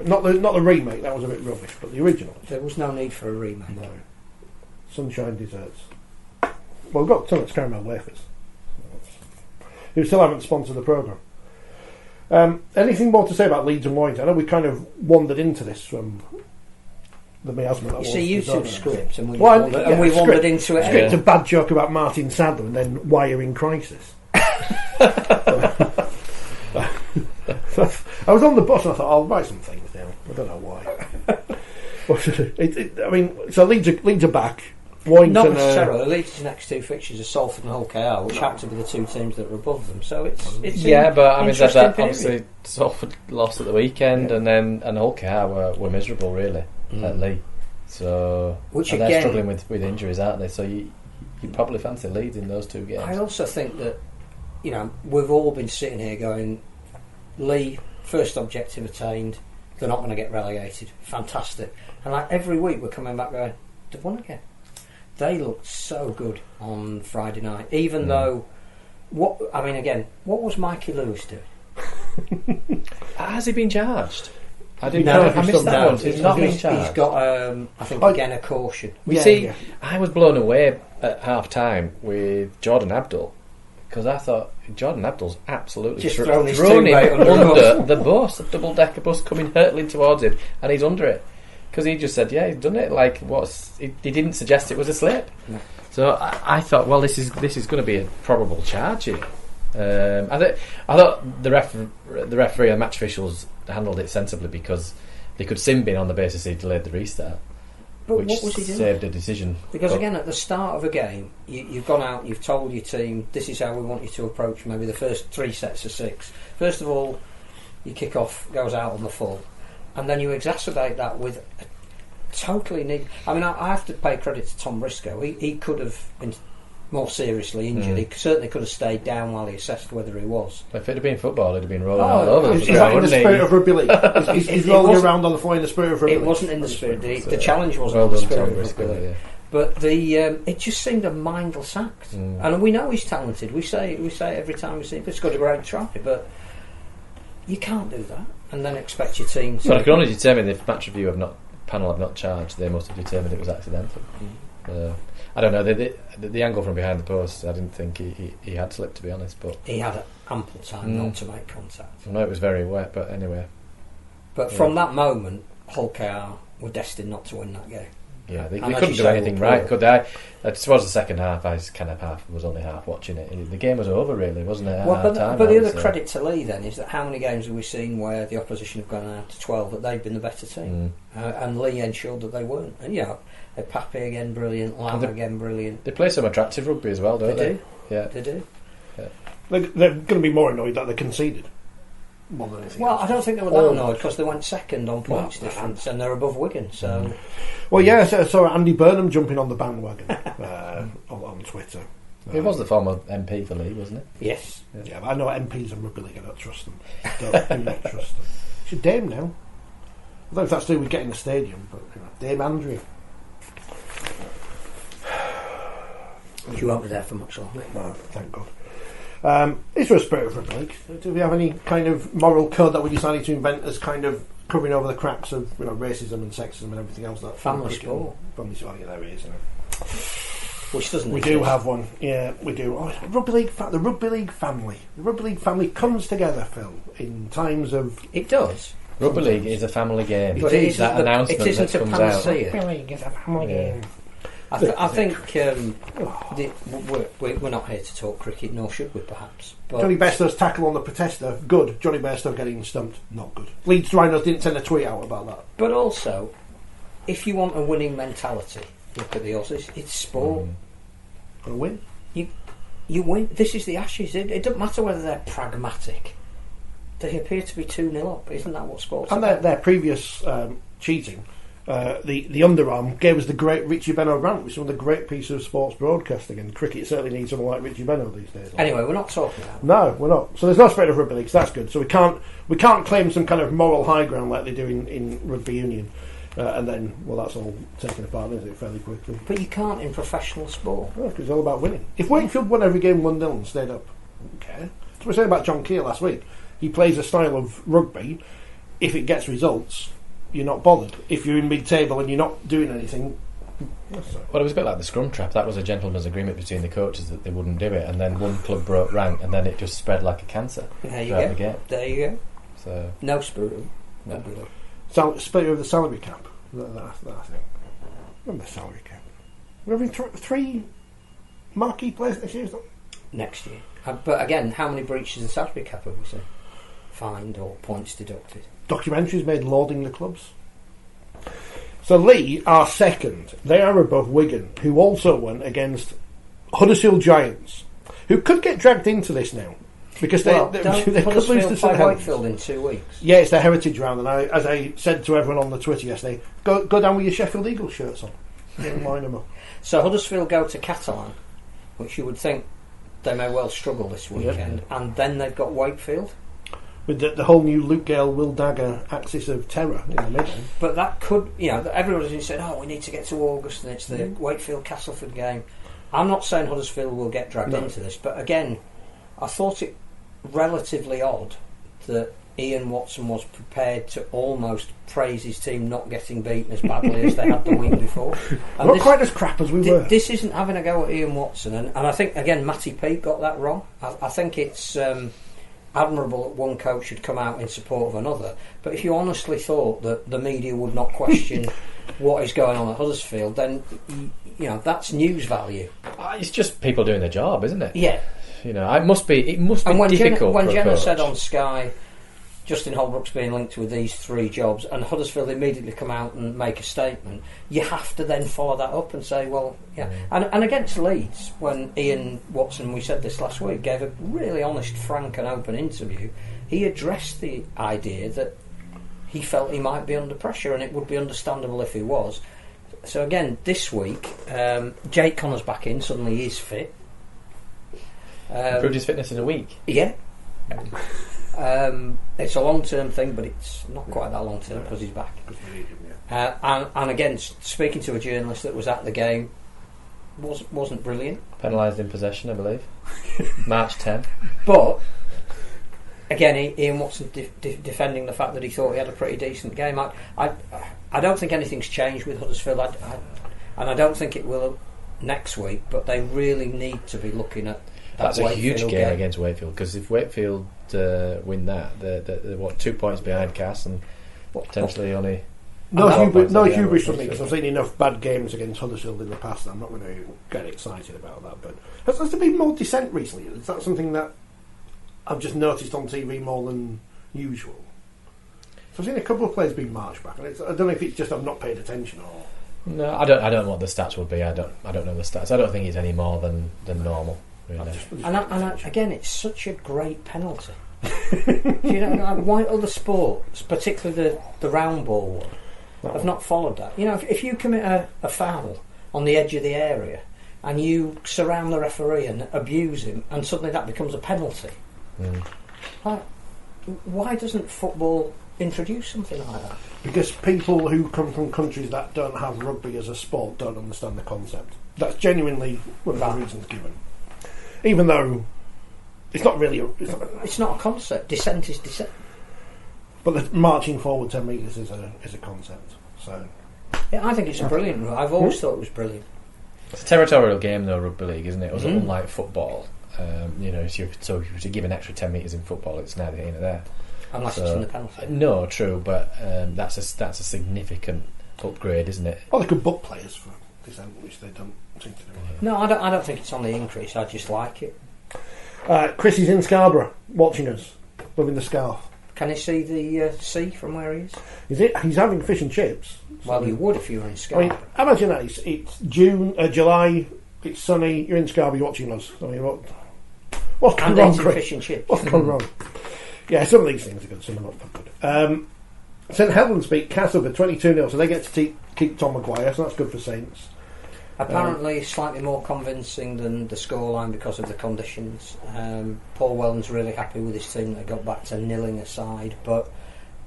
A: Not the remake. That was a bit rubbish, but the original.
B: There was no need for a remake.
A: No. Sunshine desserts. Well, we've got Tunnets caramel wafers. Who still haven't sponsored the programme. Anything more to say about Leeds and Warrington? I know we kind of wandered into this from the miasma.
B: You see, you two script and we
A: wandered
B: into it.
A: Script a bad joke about Martin Sadler and then wiring crisis. I was on the bus and I thought, I'll write some things down. I don't know why. So Leeds are back. Warrington,
B: not necessarily. Leeds' next two fixtures are Salford and Hull KR, which happen to be the two teams that are above them. So it's
C: but I mean that
B: period.
C: obviously Salford lost at the weekend, and Hull KR were miserable really at Leeds. So they're struggling with injuries, aren't they? So you probably fancy Leeds in those two games.
B: I also think that we've all been sitting here going, Lee, first objective attained. They're not going to get relegated. Fantastic. And like every week we're coming back going, they've won again. They looked so good on Friday night, even though. What was Mikey Lewis doing?
C: Has he been charged? I didn't
B: know.
C: I missed that one. He's not been charged.
B: He's got, a caution.
C: I was blown away at half time with Jordan Abdul, because I thought Jordan Abdul's absolutely
B: just
C: thrown him under the bus, a double decker bus coming hurtling towards him, and he's under it. Because he just said, yeah, he's done it. Like, he didn't suggest it was a slip. No. So I thought, well, this is going to be a probable charge here. I thought the referee and match officials handled it sensibly, because they could sin bin on the basis he delayed the restart,
B: but what was he doing?
C: Saved a decision.
B: Because again, at the start of a game, you've gone out, you've told your team, this is how we want you to approach maybe the first 3 sets of 6. First of all, your kick-off goes out on the full. And then you exacerbate that with a totally I have to pay credit to Tom Briscoe. He could have been more seriously injured. He certainly could have stayed down while he assessed whether he was.
C: If it had been football, he'd have been rolling all over the
A: ground. Is that in the spirit of rugby league? He's rolling around on the floor in the spirit of rugby league.
B: It wasn't in the spirit. The challenge wasn't in the spirit of rugby league. Yeah. But it just seemed a mindless act. And we know he's talented. We say it every time we see him. He's got a great try, but you can't do that and then expect your team to...
C: Well, I can only determine if match review panel have not charged, they must have determined it was accidental. I don't know, the angle from behind the post, I didn't think he had slipped, to be honest, but
B: he had ample time not to make contact.
C: I know it was very wet, but anyway.
B: But from that moment, Hull KR were destined not to win that game.
C: Yeah, they couldn't do anything right, could they? Towards the second half, I was only half watching it. The game was over, really, wasn't it?
B: But the other credit to Lee then is that how many games have we seen where the opposition have gone out to 12 that they've been the better team, and Lee ensured that they weren't. And Pape again brilliant, Lam again brilliant.
C: They play some attractive rugby as well, don't they?
B: Yeah, they do.
A: Yeah. They're going to be more annoyed that they conceded.
B: Well, I don't think they were that annoyed, because they went second on points difference and they're above Wigan. So,
A: I saw Andy Burnham jumping on the bandwagon on Twitter.
C: He was the former MP for League, wasn't he?
B: Yes.
A: Yeah, but I know MPs in Rugby League. I don't trust them. Do not trust them. She's Dame now. I don't know if that's to do with getting the stadium, but Dame Andrea.
B: You won't be there for much longer.
A: No, thank God. Is there a spirit of Rugby League? Do we have any kind of moral code that we decided to invent as kind of covering over the cracks of racism and sexism and everything else? That
B: family sport.
A: Family sport, there it is.
B: Which doesn't
A: we
B: exist.
A: do have one. Yeah, we do. The Rugby League family. The Rugby League family comes together, Phil, in times of...
B: It does.
C: Rugby league is a family game.
B: But it
C: that announcement
B: it isn't
C: that
B: a
C: comes
B: panacea.
C: out.
A: Rugby league is a family game.
B: I think we're not here to talk cricket, nor should we, perhaps. But
A: Johnny Bairstow's tackle on the protester, good. Johnny Bairstow getting stumped, not good. Leeds Rhinos didn't send a tweet out about that.
B: But also, if you want a winning mentality, look at the Aussies. It's sport.
A: A win.
B: You win. This is the Ashes. It doesn't matter whether they're pragmatic. They appear to be 2-0 up. Isn't that what sports
A: And
B: about?
A: their previous cheating, the underarm, gave us the great Richie Beno rant, which is one of the great pieces of sports broadcasting, and cricket certainly needs someone like Richie Beno these days.
B: Anyway, we're not talking about that.
A: No, we're not. So there's no spirit of rugby league, so that's good. So we can't claim some kind of moral high ground like they do in rugby union. And then, well, that's all taken apart, isn't it, fairly quickly?
B: But you can't in professional sport.
A: Well, because it's all about winning. If Wakefield won every game 1-0 and stayed up, okay. That's what we were saying about John Keir last week. He plays a style of rugby. If it gets results, you're not bothered. If you're in mid-table and you're not doing anything...
C: Well, it was a bit like the scrum trap. That was a gentleman's agreement between the coaches that they wouldn't do it, and then one club broke rank, and then it just spread like a cancer.
B: There you
C: throughout
B: go.
C: the game.
B: There you go.
C: So,
B: No spirit.
C: no.
A: Split of the salary cap. That thing. Remember the salary cap? We're having three marquee players next year, isn't it?
B: Next year. But again, how many breaches of salary cap have we seen? Fined or points deducted?
A: Documentaries made lauding the clubs. So Lee are second. They are above Wigan, who also won against Huddersfield Giants, who could get dragged into this now. Because they could lose to
B: Huddersfield
A: St
B: play
A: Helens.
B: Wakefield in 2 weeks.
A: Yeah, it's their heritage round, and as I said to everyone on the Twitter yesterday, go down with your Sheffield Eagles shirts on. Don't line them up.
B: So Huddersfield go to Catalan, which you would think they may well struggle this weekend, and then they've got Wakefield.
A: With the whole new Luke Gale, Will Dagger axis of terror in the middle.
B: But that could, everybody's said, we need to get to August, and it's the Wakefield Castleford game. I'm not saying Huddersfield will get dragged into this, but again, I thought it relatively odd that Ian Watson was prepared to almost praise his team not getting beaten as badly as they had the week before. And
A: Not quite as crap as we were.
B: This isn't having a go at Ian Watson, and I think, again, Matty Peake got that wrong. I think it's admirable that one coach should come out in support of another, but if you honestly thought that the media would not question what is going on at Huddersfield, then that's news value.
C: It's just people doing their job, isn't it?
B: Yeah.
C: It must be
B: And when
C: difficult.
B: when
C: for a
B: Jenna
C: coach.
B: said on Sky, Justin Holbrook's being linked with these 3 jobs, and Huddersfield immediately come out and make a statement, you have to then follow that up and say, well, yeah. And against Leeds, when Ian Watson, we said this last week, gave a really honest, frank and open interview, he addressed the idea that he felt he might be under pressure, and it would be understandable if he was. So again, this week, Jake Connor's back in, suddenly he's fit.
C: Improved his fitness in a week.
B: Yeah. It's a long-term thing, but it's not quite that long-term because he's back. And again, speaking to a journalist that was at the game, wasn't brilliant.
C: Penalised in possession, I believe. March 10.
B: But again, Ian Watson defending the fact that he thought he had a pretty decent game. I don't think anything's changed with Huddersfield, and I don't think it will next week. But they really need to be looking at
C: That's a huge
B: Wakefield
C: game against Wakefield, because if Wakefield win that, they're 2 points behind Cass and potentially only.
A: No hubris
C: hubris
A: from me, because I've seen enough bad games against Huddersfield in the past. I'm not going to get excited about that. But has there been more dissent recently? Is that something that I've just noticed on TV more than usual? So I've seen a couple of players being marched back, and I don't know if it's just I've not paid attention or.
C: No, I don't know what the stats would be. I don't know the stats. I don't think it's any more than normal. Really.
B: Again, it's such a great penalty. Why other sports, particularly the round ball one, have not followed that? If you commit a foul on the edge of the area and you surround the referee and abuse him, and suddenly that becomes a penalty, why doesn't football introduce something like that?
A: Because people who come from countries that don't have rugby as a sport don't understand the concept. That's genuinely one of the reasons given. Even though it's not really
B: it's not a concept. Dissent is dissent.
A: But the marching forward 10 metres is a concept. So
B: yeah, I think it's a brilliant rule. I've always thought it was brilliant.
C: It's a territorial game, though, rugby league, isn't it? It was unlike football. So if you were to give an extra 10 metres in football, it's neither here nor there.
B: Unless it's in the penalty.
C: No, true, but that's a significant upgrade, isn't it?
A: Well, they could book players for dissent, which they don't seem to do.
B: No, I don't think it's on the increase. I just like it.
A: Chris is in Scarborough, watching us, loving the scarf.
B: Can you see the sea from where he is?
A: Is it? He's having fish and chips.
B: Well, you would if you were in
A: I
B: Scarborough.
A: mean, imagine that. It's July, it's sunny, you're in Scarborough, you're watching us. I mean, what's gone
B: And
A: wrong,
B: eating
A: Chris?
B: fish and chips.
A: What's gone wrong? Yeah, some of these things are good, some are not good. St Helens beat Castleford 22-0, so they get to keep Tom Maguire, so that's good for Saints.
B: Apparently slightly more convincing than the scoreline because of the conditions. Paul Wellens really happy with his team. They got back to nilling aside, but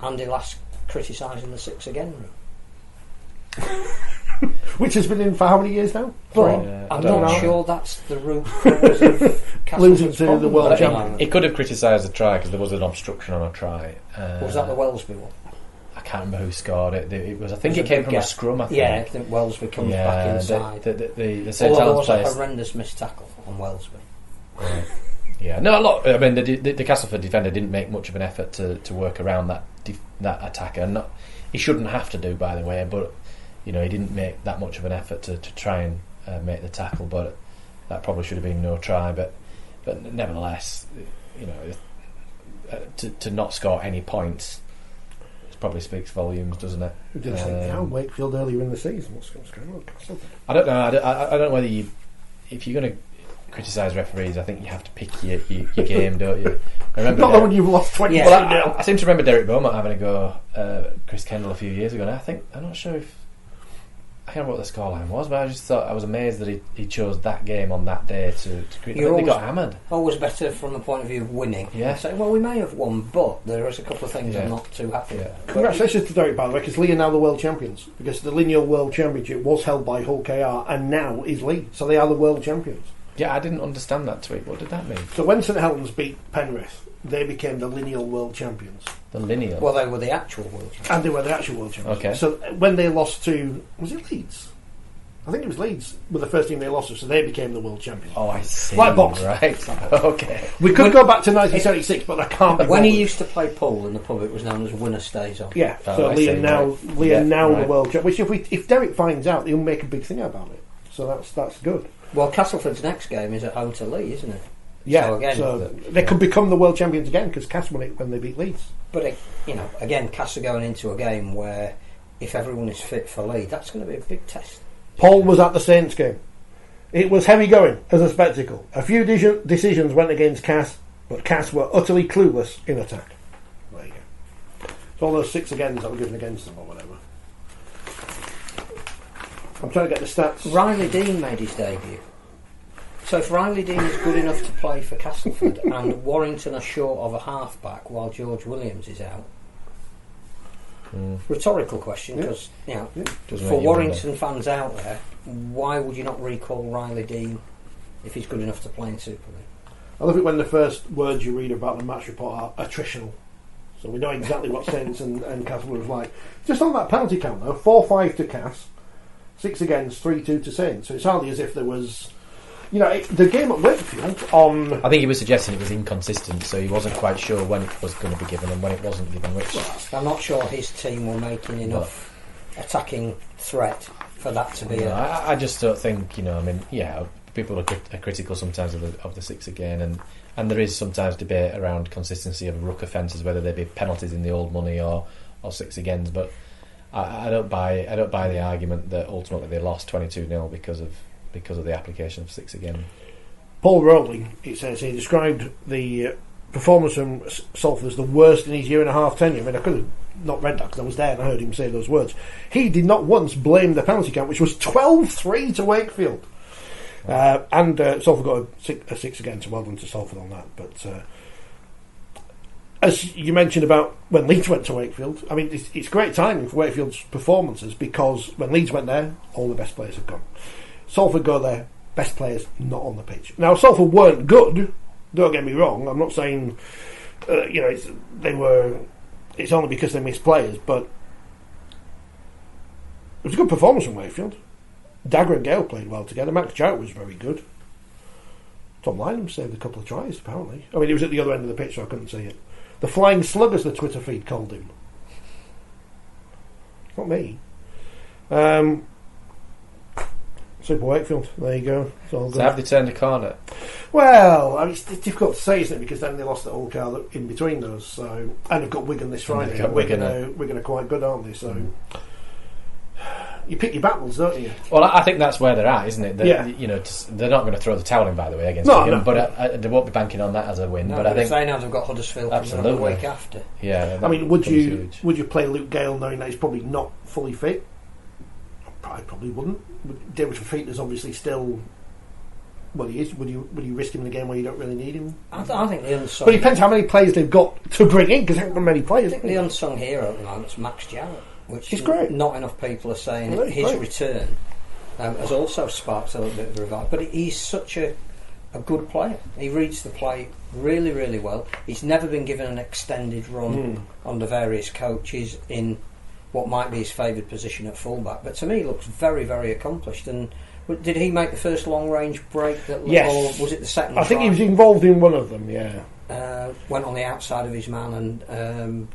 B: Andy Lask criticising the 6 again route.
A: Which has been in for how many years now?
B: I'm not sure that's the root cause of
A: losing to the world
C: champion. He could have criticised the try because there was an obstruction on a try.
B: Was that the Wellesby one?
C: I can't remember who scored it. It was. I think it came from a scrum. I think.
B: Yeah, I think Wellesby comes back inside.
C: The St Helens
B: was a horrendous missed tackle on Wellesby.
C: Right. Yeah, no, look. I mean, the Castleford defender didn't make much of an effort to work around that attacker. And he shouldn't have to do, by the way. But he didn't make that much of an effort to try and make the tackle. But that probably should have been no try. But nevertheless, to not score any points probably speaks volumes, doesn't it?
A: Who did say down Wakefield earlier in the season? What's going on?
C: I don't know. I don't know whether if you're going to criticise referees, I think you have to pick your game, don't you? I remember
A: not the one you've lost 20.
C: Well, I seem to remember Derek Beaumont having a go Chris Kendall a few years ago. And I'm not sure if I can't remember what the scoreline was, but I just thought I was amazed that he chose that game on that day to criticise. They got hammered.
B: Always better from the point of view of winning.
C: Yeah.
B: So, well, we may have won, but there is a couple of things I'm not too happy with.
A: Congratulations to Derek, by the way, because Lee are now the world champions. Because the Lineal World Championship was held by Hull KR and now is Lee. So they are the world champions.
C: Yeah, I didn't understand that tweet. What did that mean?
A: So when St Helens beat Penrith, they became the Lineal World Champions.
C: The Lineal?
B: Well, they were the actual world champions.
A: And they were the actual world champions.
C: Okay.
A: So when they lost to... Was it Leeds? I think it was Leeds were the first team they lost to, so they became the world champions.
C: Oh, I see.
A: Like boxing.
C: Right. Okay.
A: We could go back to 1976, but I can't be
B: When
A: bothered.
B: he used to play pool in the pub, it was known as winner stays on.
A: Yeah,
C: Oh,
A: so
C: I
A: Lee
C: see,
A: are now,
C: right.
A: Lee are now
C: right.
A: the world champions. Which if Derek finds out, he'll make a big thing about it. So that's good.
B: Well, Castleford's next game is at home to Lee, isn't it?
A: Yeah,
B: so
A: they could become the world champions again because Cass won it when they beat Leeds.
B: But again, Cass are going into a game where if everyone is fit for Lee, that's going to be a big test.
A: Paul was at the Saints game. It was heavy going as a spectacle. A few decisions went against Cass, but Cass were utterly clueless in attack. There you go. So all those 6 agains that were given against them or whatever. I'm trying to get the stats.
B: Riley Dean made his debut. So if Riley Dean is good enough to play for Castleford and Warrington are short of a half-back while George Williams is out, rhetorical question, because for Warrington fans out there, why would you not recall Riley Dean if he's good enough to play in Super League?
A: I love it when the first words you read about the match report are attritional. So we know exactly what Saints and Cass was like. Just on that penalty count though, 4-5 to Cass, 6 against, 3-2 to Saints. So it's hardly as if there was... the game at Wakefield on...
C: I think he was suggesting it was inconsistent, so he wasn't quite sure when it was going to be given and when it wasn't given, which...
B: I'm not sure his team were making enough attacking threat for that to be
C: I just don't think, people are critical sometimes of the 6 again, and there is sometimes debate around consistency of ruck offences, whether they be penalties in the old money or 6 agains, but I don't buy the argument that ultimately they lost 22-0 because of the application of 6 again.
A: Paul Rowley, it says, he described the performance from Salford as the worst in his year and a half tenure. I mean, I could have not read that because I was there and I heard him say those words. He did not once blame the penalty count, which was 12-3 to Wakefield. And Salford got a 6 again, so well done to Salford on that. But as you mentioned about when Leeds went to Wakefield, I mean, it's great timing for Wakefield's performances because when Leeds went there, all the best players have gone. Salford go there, best players not on the pitch. Now, Salford weren't good, don't get me wrong. I'm not saying, it's only because they missed players, but it was a good performance from Wakefield. Dagger and Gale played well together. Max Jarrett was very good. Tom Lynham saved a couple of tries, apparently. I mean, he was at the other end of the pitch, so I couldn't see it. The Flying Slug, as the Twitter feed called him. Not me. Super Wakefield, there you go. It's all good.
C: So have they turned a corner?
A: Well, I mean, it's difficult to say, isn't it? Because then they lost the whole car in between those. So, and they've got Wigan this Friday.
C: They've got Wigan
A: are quite good, aren't they? So, you pick your battles, don't you?
C: Well, I think that's where they're at, isn't it?
A: Yeah.
C: You know, they're not going to throw the towel in, by the way, against
A: No,
C: Wigan,
A: no.
C: but they won't be banking on that as a win.
B: No,
C: but I think
B: they now they've got Huddersfield coming up the week after.
C: Yeah.
A: I mean, would you
C: huge.
A: play Luke Gale knowing that he's probably not fully fit? I probably wouldn't. David Fafita's obviously still. Well, he is. Would you risk him in a game where you don't really need him?
B: I think the unsung.
A: But it depends how many players they've got to bring in, because they haven't got many players.
B: I think the unsung hero at the moment is Max Jarrett, which
A: He's great.
B: Not enough people are saying
A: Well,
B: his
A: great.
B: return has also sparked a little bit of a revival. But he's such a good player. He reads the play really, really well. He's never been given an extended run under various coaches in what might be his favoured position at fullback. But to me, he looks very, very accomplished. And did he make the first long-range break?
A: Yes.
B: Or was it the second?
A: I think he
B: try?
A: was involved in one of them. Yeah.
B: Went on the outside of his man and.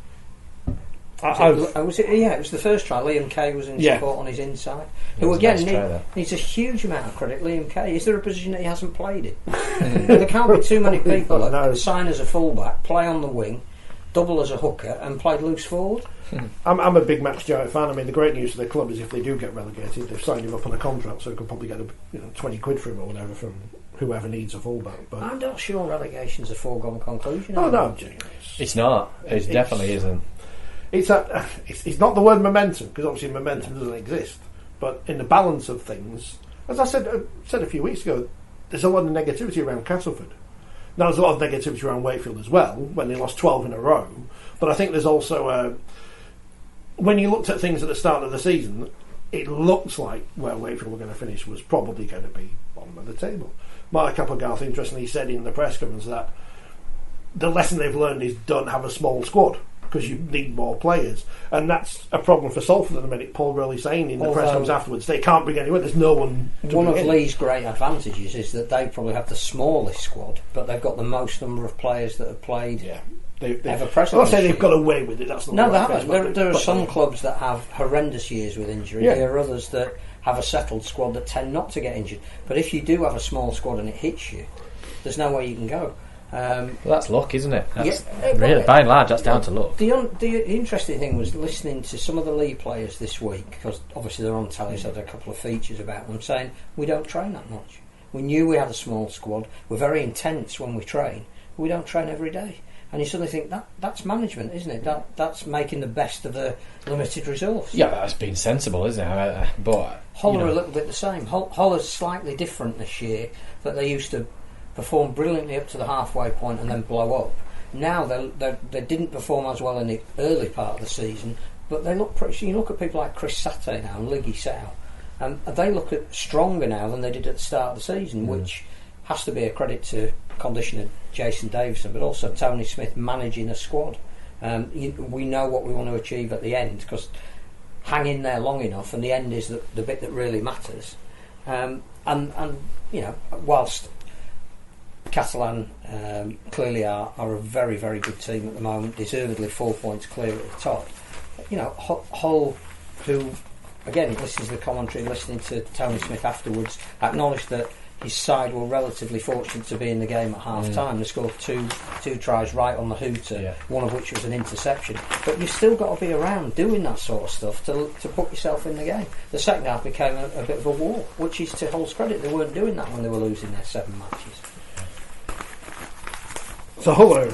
A: I've-
B: It was the first try. Liam Kay was in
A: Yeah.
B: support on his inside.
C: It
B: Who
C: was a
B: again
C: nice try, that.
B: needs a huge amount of credit. Liam Kay. Is there a position that he hasn't played in? There can't be too many people that
A: No.
B: sign as a fullback, play on the wing, double as a hooker, and played loose forward.
A: I'm a big Max Jarrett fan. I mean, the great news for the club is if they do get relegated, they've signed him up on a contract, so they can probably get 20 quid for him or whatever from whoever needs a fullback. But
B: I'm not sure relegation's a foregone conclusion.
A: oh no,
C: It's not. It definitely isn't.
A: It's not the word momentum, because obviously momentum doesn't exist. But in the balance of things, as I said a few weeks ago, there's a lot of negativity around Castleford. Now there's a lot of negativity around Wakefield as well when they lost 12 in a row. But I think there's also when you looked at things at the start of the season, it looks like where Wakefield were going to finish was probably going to be bottom of the table. Mark Applegarth interestingly said in the press conference that the lesson they've learned is don't have a small squad, because you need more players, and that's a problem for Salford at the minute. Paul Gurley saying in the press conference afterwards they can't bring anyone. There's no one.
B: One of Lee's great advantages is that they probably have the smallest squad, but they've got the most number of players that have played.
A: Yeah,
B: ever present.
A: I'm not saying they've got away with it. That's not
B: no,
A: the
B: they
A: right
B: haven't.
A: phrase,
B: There are some clubs that have horrendous years with injury.
A: Yeah.
B: There are others that have a settled squad that tend not to get injured. But if you do have a small squad and it hits you, there's no way you can go.
C: Well, that's luck, isn't it? That's
B: Yeah,
C: really, by and large, that's down to luck.
B: The interesting thing was listening to some of the League players this week, because obviously they're on telly, so there are a couple of features about them, saying we don't train that much. We knew we had a small squad. We're very intense when we train. But we don't train every day. And you suddenly think that's management, isn't it? That's making the best of a limited resource.
C: Yeah, that's been sensible, isn't it? But
B: Hull are a little bit the same. Hull is slightly different this year, that they used to perform brilliantly up to the halfway point and then blow up. Now they didn't perform as well in the early part of the season, but they look pretty. You look at people like Chris Satte now and Liggy Sow, and they look stronger now than they did at the start of the season, which has to be a credit to conditioner Jason Davison, but also Tony Smith managing a squad. We know what we want to achieve at the end, because hang in there long enough, and the end is the bit that really matters. And whilst Catalan clearly are a very, very good team at the moment, deservedly 4 points clear at the top. Hull, who again listening to the commentary, listening to Tony Smith afterwards, acknowledged that his side were relatively fortunate to be in the game at half time. They scored two tries right on the hooter, one of which was an interception. But you've still got to be around doing that sort of stuff to put yourself in the game. The second half became a bit of a war, which is to Hull's credit. They weren't doing that when they were losing their 7 matches.
A: So Hull,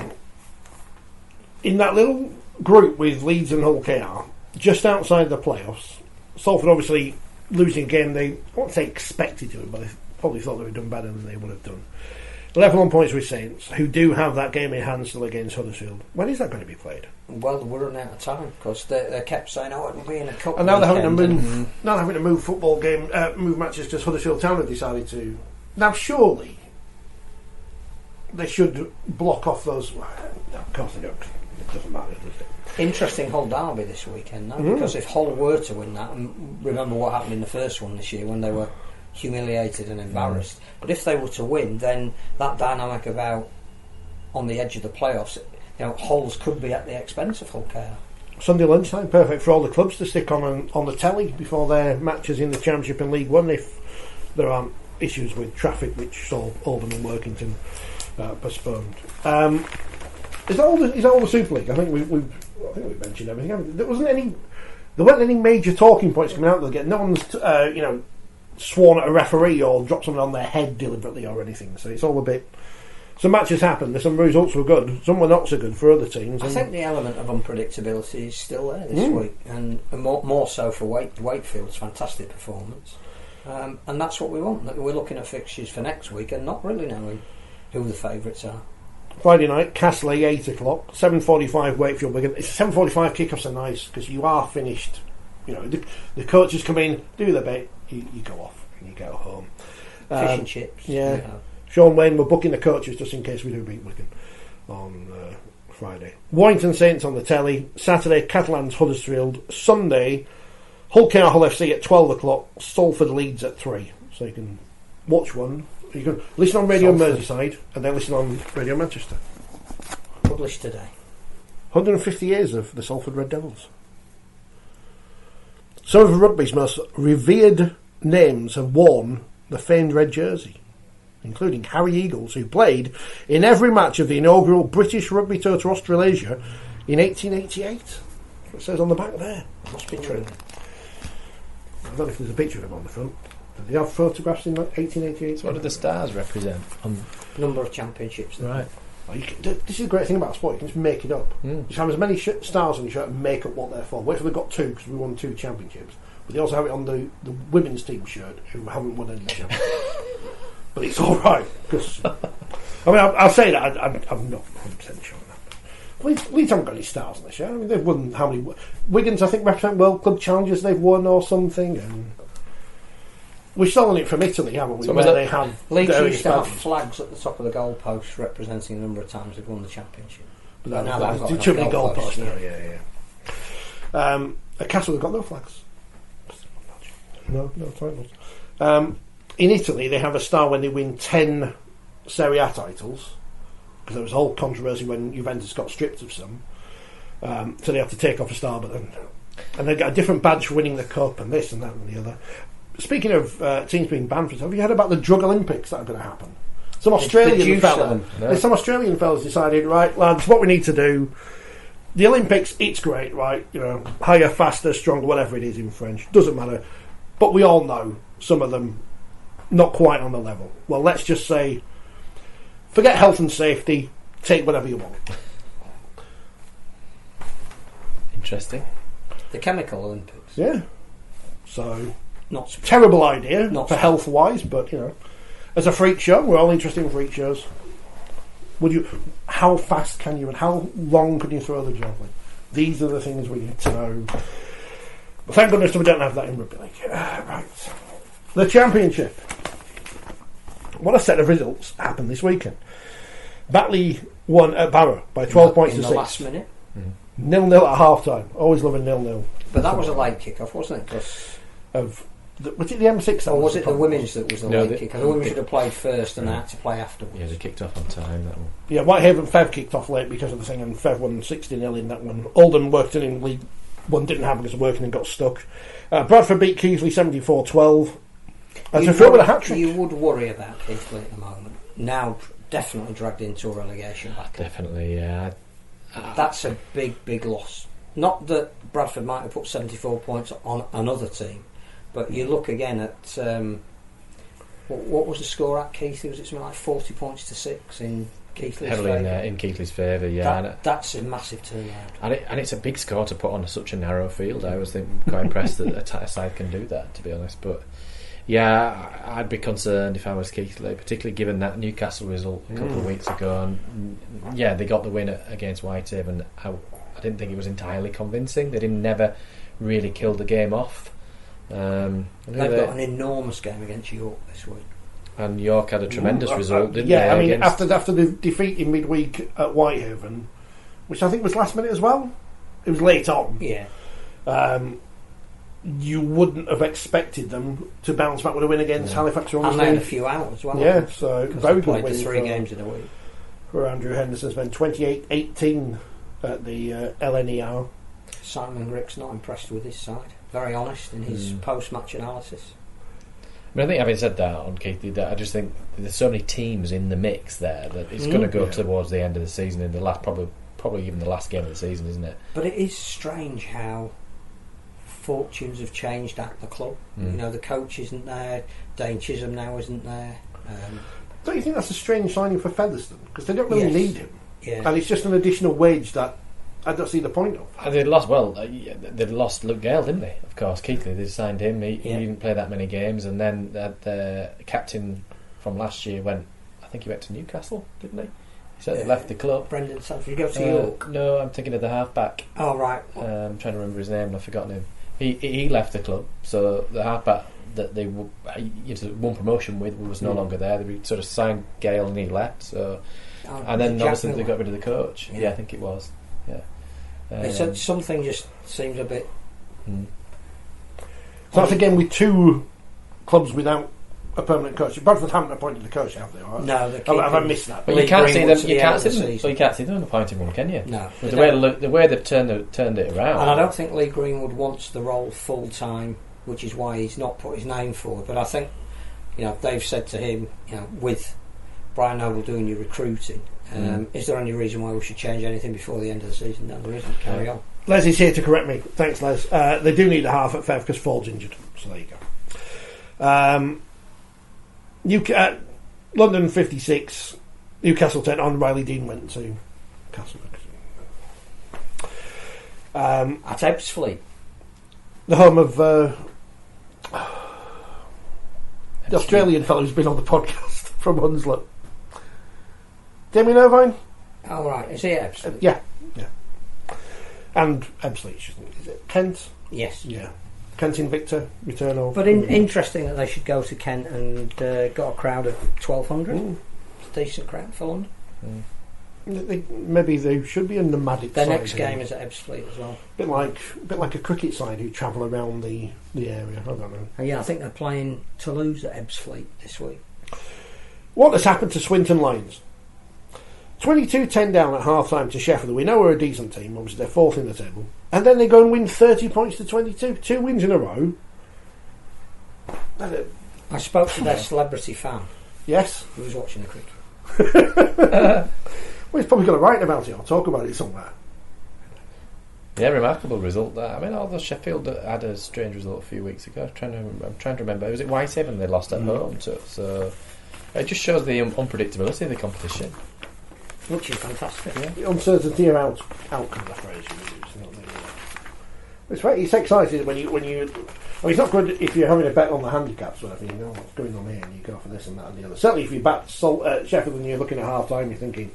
A: in that little group with Leeds and Hull KR, just outside the playoffs, Salford obviously losing again. They, I won't say expected to, but they probably thought they would have done better than they would have done. 11 on points with Saints, who do have that game in hand still against Huddersfield. When is that going to be played?
B: Well, we're running out of time, because they kept saying, "Oh, it'll be in a cup."
A: And now they're having to
B: weekend,"
A: move. Now they're having to move football game, move matches because Huddersfield Town have decided to. Now, surely they should block off those. No, of course they don't. It doesn't matter, does it?
B: Interesting Hull derby this weekend, though, because if Hull were to win that, and remember what happened in the first one this year when they were humiliated and embarrassed, but if they were to win, then that dynamic about on the edge of the playoffs, Hulls could be at the expense of Hull KR.
A: Sunday lunchtime, perfect for all the clubs to stick on the telly before their matches in the Championship and League One if there aren't issues with traffic, which saw Oldham and Workington postponed. Is that all the Super League? I think we've mentioned everything. There weren't any major talking points coming out of the game. No one's sworn at a referee or dropped something on their head deliberately or anything. So it's all a bit. Some matches happened. Some results were good. Some were not so good for other teams.
B: I think the element of unpredictability is still there this week, and more so for Wakefield's fantastic performance. And that's what we want. We're looking at fixtures for next week and not really knowing who the favourites are.
A: Friday night, Castle 8 o'clock, 7:45 Wakefield Wigan. It's 7:45 kickoffs are nice because you are finished. The coaches come in, do their bit, you go off and you go home.
B: Fish and chips.
A: Yeah. Sean Wayne, we're booking the coaches just in case we do beat Wigan on Friday. Warrington Saints on the telly. Saturday, Catalans Huddersfield. Sunday, Hull KR Hull FC at 12 o'clock. Salford Leeds at 3. So you can watch one. You can listen on Radio Merseyside and then listen on Radio Manchester.
B: Published today.
A: 150 years of the Salford Red Devils. Some of rugby's most revered names have worn the famed red jersey, including Harry Eagles, who played in every match of the inaugural British Rugby Tour to Australasia in 1888. It says on the back there.
B: Must be true.
A: I don't know if there's a picture of him on the front. Did they have photographs in 1888?
C: So what do the stars represent?
B: Number of championships.
C: Right.
A: This is a great thing about sport. You can just make it up. You just have as many stars on your shirt and make up what they're for. Wait till they've got 2 because we won 2 championships. But they also have it on the women's team shirt who haven't won any championships. But it's all right because I'll say that I'm not 100% sure on that. Leeds haven't got any stars on this year. I mean, they've won how many? Wigan's, I think, represent World Club Challenges they've won or something, and we've stolen it from Italy, haven't we?
C: So
A: where they have
B: Leeds used to have flags at the top of the goalposts representing the number of times they've won the championship.
A: But now they've got too many goalposts now. Yeah. At Castle, they've got no flags. No titles. In Italy, they have a star when they win 10 Serie A titles, because there was a whole controversy when Juventus got stripped of some. So they have to take off a star, and they get a different badge for winning the cup and this and that and the other. Speaking of teams being banned, have you heard about the drug Olympics that are going to happen? Some Australian fellas decided, right, lads, what we need to do. The Olympics, it's great, right? Higher, faster, stronger, whatever it is in French, doesn't matter. But we all know some of them not quite on the level. Well, let's just say, forget health and safety, take whatever you want.
C: Interesting.
B: The Chemical Olympics.
A: Yeah. So,
B: not
A: terrible idea
B: not
A: for health-wise, but, as a freak show, we're all interested in freak shows. How fast can you and how long can you throw the javelin? These are the things we need to know. Well, thank goodness we don't have that in Rugby League. Right. The Championship. What a set of results happened this weekend. Batley won at Barrow by 12 points to 6.
B: In the last minute.
A: 0-0 at half-time. Always loving 0-0.
B: But that was a late kick-off, wasn't it? Because
A: was it the M6?
B: Or was it the women's that was the late kick-off? The women should have played first and they had to play afterwards.
C: Yeah, they kicked off on time, that one.
A: Yeah, Whitehaven Fev kicked off late because of the thing, and Fev won 60-0 in that one. Oldham worked in League One, didn't happen because of working and got stuck. Bradford beat Keighley 74-12. And to fill with a hat-trick.
B: You would worry about Keighley at the moment. Now definitely dragged into a relegation battle.
C: Definitely, yeah.
B: That's a big loss. Not that Bradford might have put 74 points on another team, but you look again at what was the score at Keighley? Was it something like 40 points to 6 in Keighley's favour?
C: Heavily in Keighley's favour, yeah.
B: That's a massive turnaround.
C: And it's a big score to put on such a narrow field. I was quite impressed that a side can do that, to be honest. But yeah, I'd be concerned if I was Keighley, particularly given that Newcastle result a couple of weeks ago. And yeah, they got the win against Whitehaven. I didn't think it was entirely convincing. They never really killed the game off.
B: They've got an enormous game against York this week.
C: And York had a tremendous result, didn't they?
A: Yeah, I mean, after the defeat in midweek at Whitehaven, which I think was last minute as well, it was late on.
B: Yeah.
A: You wouldn't have expected them to bounce back with a win against Halifax.
B: And they had a few out as well.
A: Yeah, so very good
B: win.
A: 3
B: games in a week.
A: for Andrew Henderson's men, 28-18 at the LNER.
B: Simon Grick's not impressed with his side. Very honest in his post-match analysis.
C: I think having said that on Keith, I just think there's so many teams in the mix there that it's going to go towards the end of the season, in the last probably even the last game of the season, isn't it?
B: But it is strange how fortunes have changed at the club. You know, the coach isn't there, Dane Chisholm now isn't there.
A: Don't you think that's a strange signing for Featherstone? Because they don't really need him.
B: Yeah.
A: And it's just an additional wage that I don't see the point of.
C: They lost Luke Gale, didn't they? Of course, Keithley, they signed him. He didn't play that many games, and then the captain from last year I think he went to Newcastle, didn't he? He certainly left the club.
B: Brendan Sanford, you go to York?
C: No, I'm thinking of the halfback.
B: Oh, right.
C: I'm trying to remember his name and I've forgotten him. He left the club, so the halfback that they won promotion with was no longer there. They sort of signed Gale and he left. So, and then obviously they got rid of the coach. Yeah, I think it was. Yeah.
B: Something just seems a bit.
A: So that's again with two clubs without a permanent coach. Bradford haven't appointed the coach, have they? Or
B: no,
A: have I missed that?
C: But you can't see them. You can't see them appointing one, can you?
B: No.
C: With the way they've turned it around.
B: And I don't think Lee Greenwood wants the role full time, which is why he's not put his name forward. But I think, they've said to him, with Brian Noble doing your recruiting, is there any reason why we should change anything before the end of the season? No, there isn't. Carry on.
A: Les is here to correct me. Thanks, Les. They do need a half at Fev because Ford's injured. So there you go. London 56, Newcastle 10 on. Riley Dean went to Castle.
B: At Ebbsfleet.
A: The home of the Australian fellow who's been on the podcast from Hunslet. Damien Irvine?
B: Oh, right. Is he at Ebbsfleet?
A: Yeah. And Ebbsfleet, is it Kent?
B: Yes.
A: Yeah. Kent Invicta, return of.
B: But interesting that they should go to Kent and got a crowd of 1,200. It's a decent crowd for London.
A: Maybe they should be a nomadic.
B: Their next game is at Ebbsfleet as well.
A: Bit like a cricket side who travel around the area. I don't know.
B: I think they're playing Toulouse at Ebbsfleet this week.
A: What has happened to Swinton Lions? 22-10 down at half time to Sheffield. We know we're a decent team, obviously they're fourth in the table. And then they go and win 30 points to 22. 2 wins in a row.
B: I spoke to their celebrity fan.
A: Yes.
B: Who was watching the cricket.
A: Well, he's probably going to write about it or talk about it somewhere.
C: Yeah, remarkable result that. I mean, although Sheffield had a strange result a few weeks ago. I'm trying to remember. Was it Whitehaven they lost at home to? So it just shows the unpredictability of the competition.
B: Which is fantastic. Yeah.
A: The uncertainty around outcome, the phrase you use. It's right. It's exciting when you. I mean, it's not good if you're having a bet on the handicaps or anything. You know what's going on here, and you go for this and that and the other. Certainly, if you bet Sheffield and you're looking at half time, you're thinking,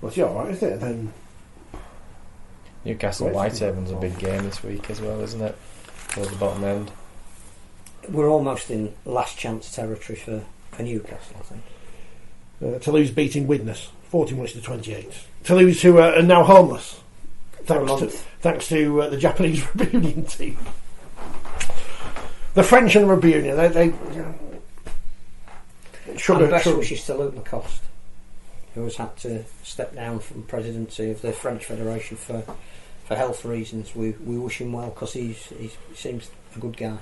A: "Well, it's all right, isn't it?" And then
C: Newcastle Whitehaven's a big game this week as well, isn't it? Towards the bottom end.
B: We're almost in last chance territory for Newcastle, I think.
A: Toulouse beating Widnes 41 to 28. Toulouse, who are now homeless, thanks to the Japanese rugby union team. The French and rugby union, they
B: and best wishes to Luke Lacoste, who has had to step down from presidency of the French Federation for health reasons. We wish him well because he seems a good guy.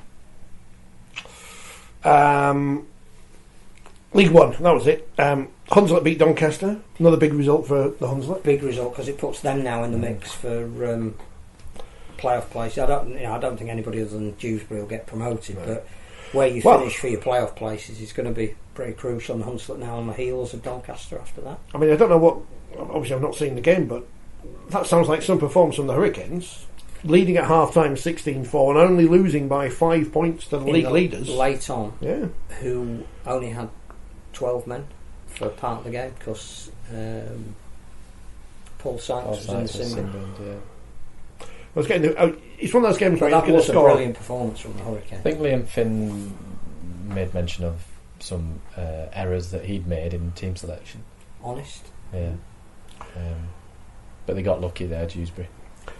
A: League One, that was it. Hunslet beat Doncaster. Another big result for the Hunslet.
B: Big result because it puts them now in the mix for playoff place. I don't think anybody other than Dewsbury will get promoted, but where you finish for your playoff places is going to be pretty crucial. And Hunslet now on the heels of Doncaster after that.
A: I mean, I don't know what. Obviously, I've not seen the game, but that sounds like some performance from the Hurricanes. Leading at half time 16-4 and only losing by 5 points to the league leaders.
B: Late on, who only had 12 men for part of the game because Paul Sykes was in the Simbin.
A: I was getting it's one of those games where
B: that
A: you're
B: was
A: going to score.
B: A brilliant performance from the Hurricanes.
C: I think Liam Finn made mention of some errors that he'd made in team selection.
B: Honest.
C: Yeah. But they got lucky there, Dewsbury.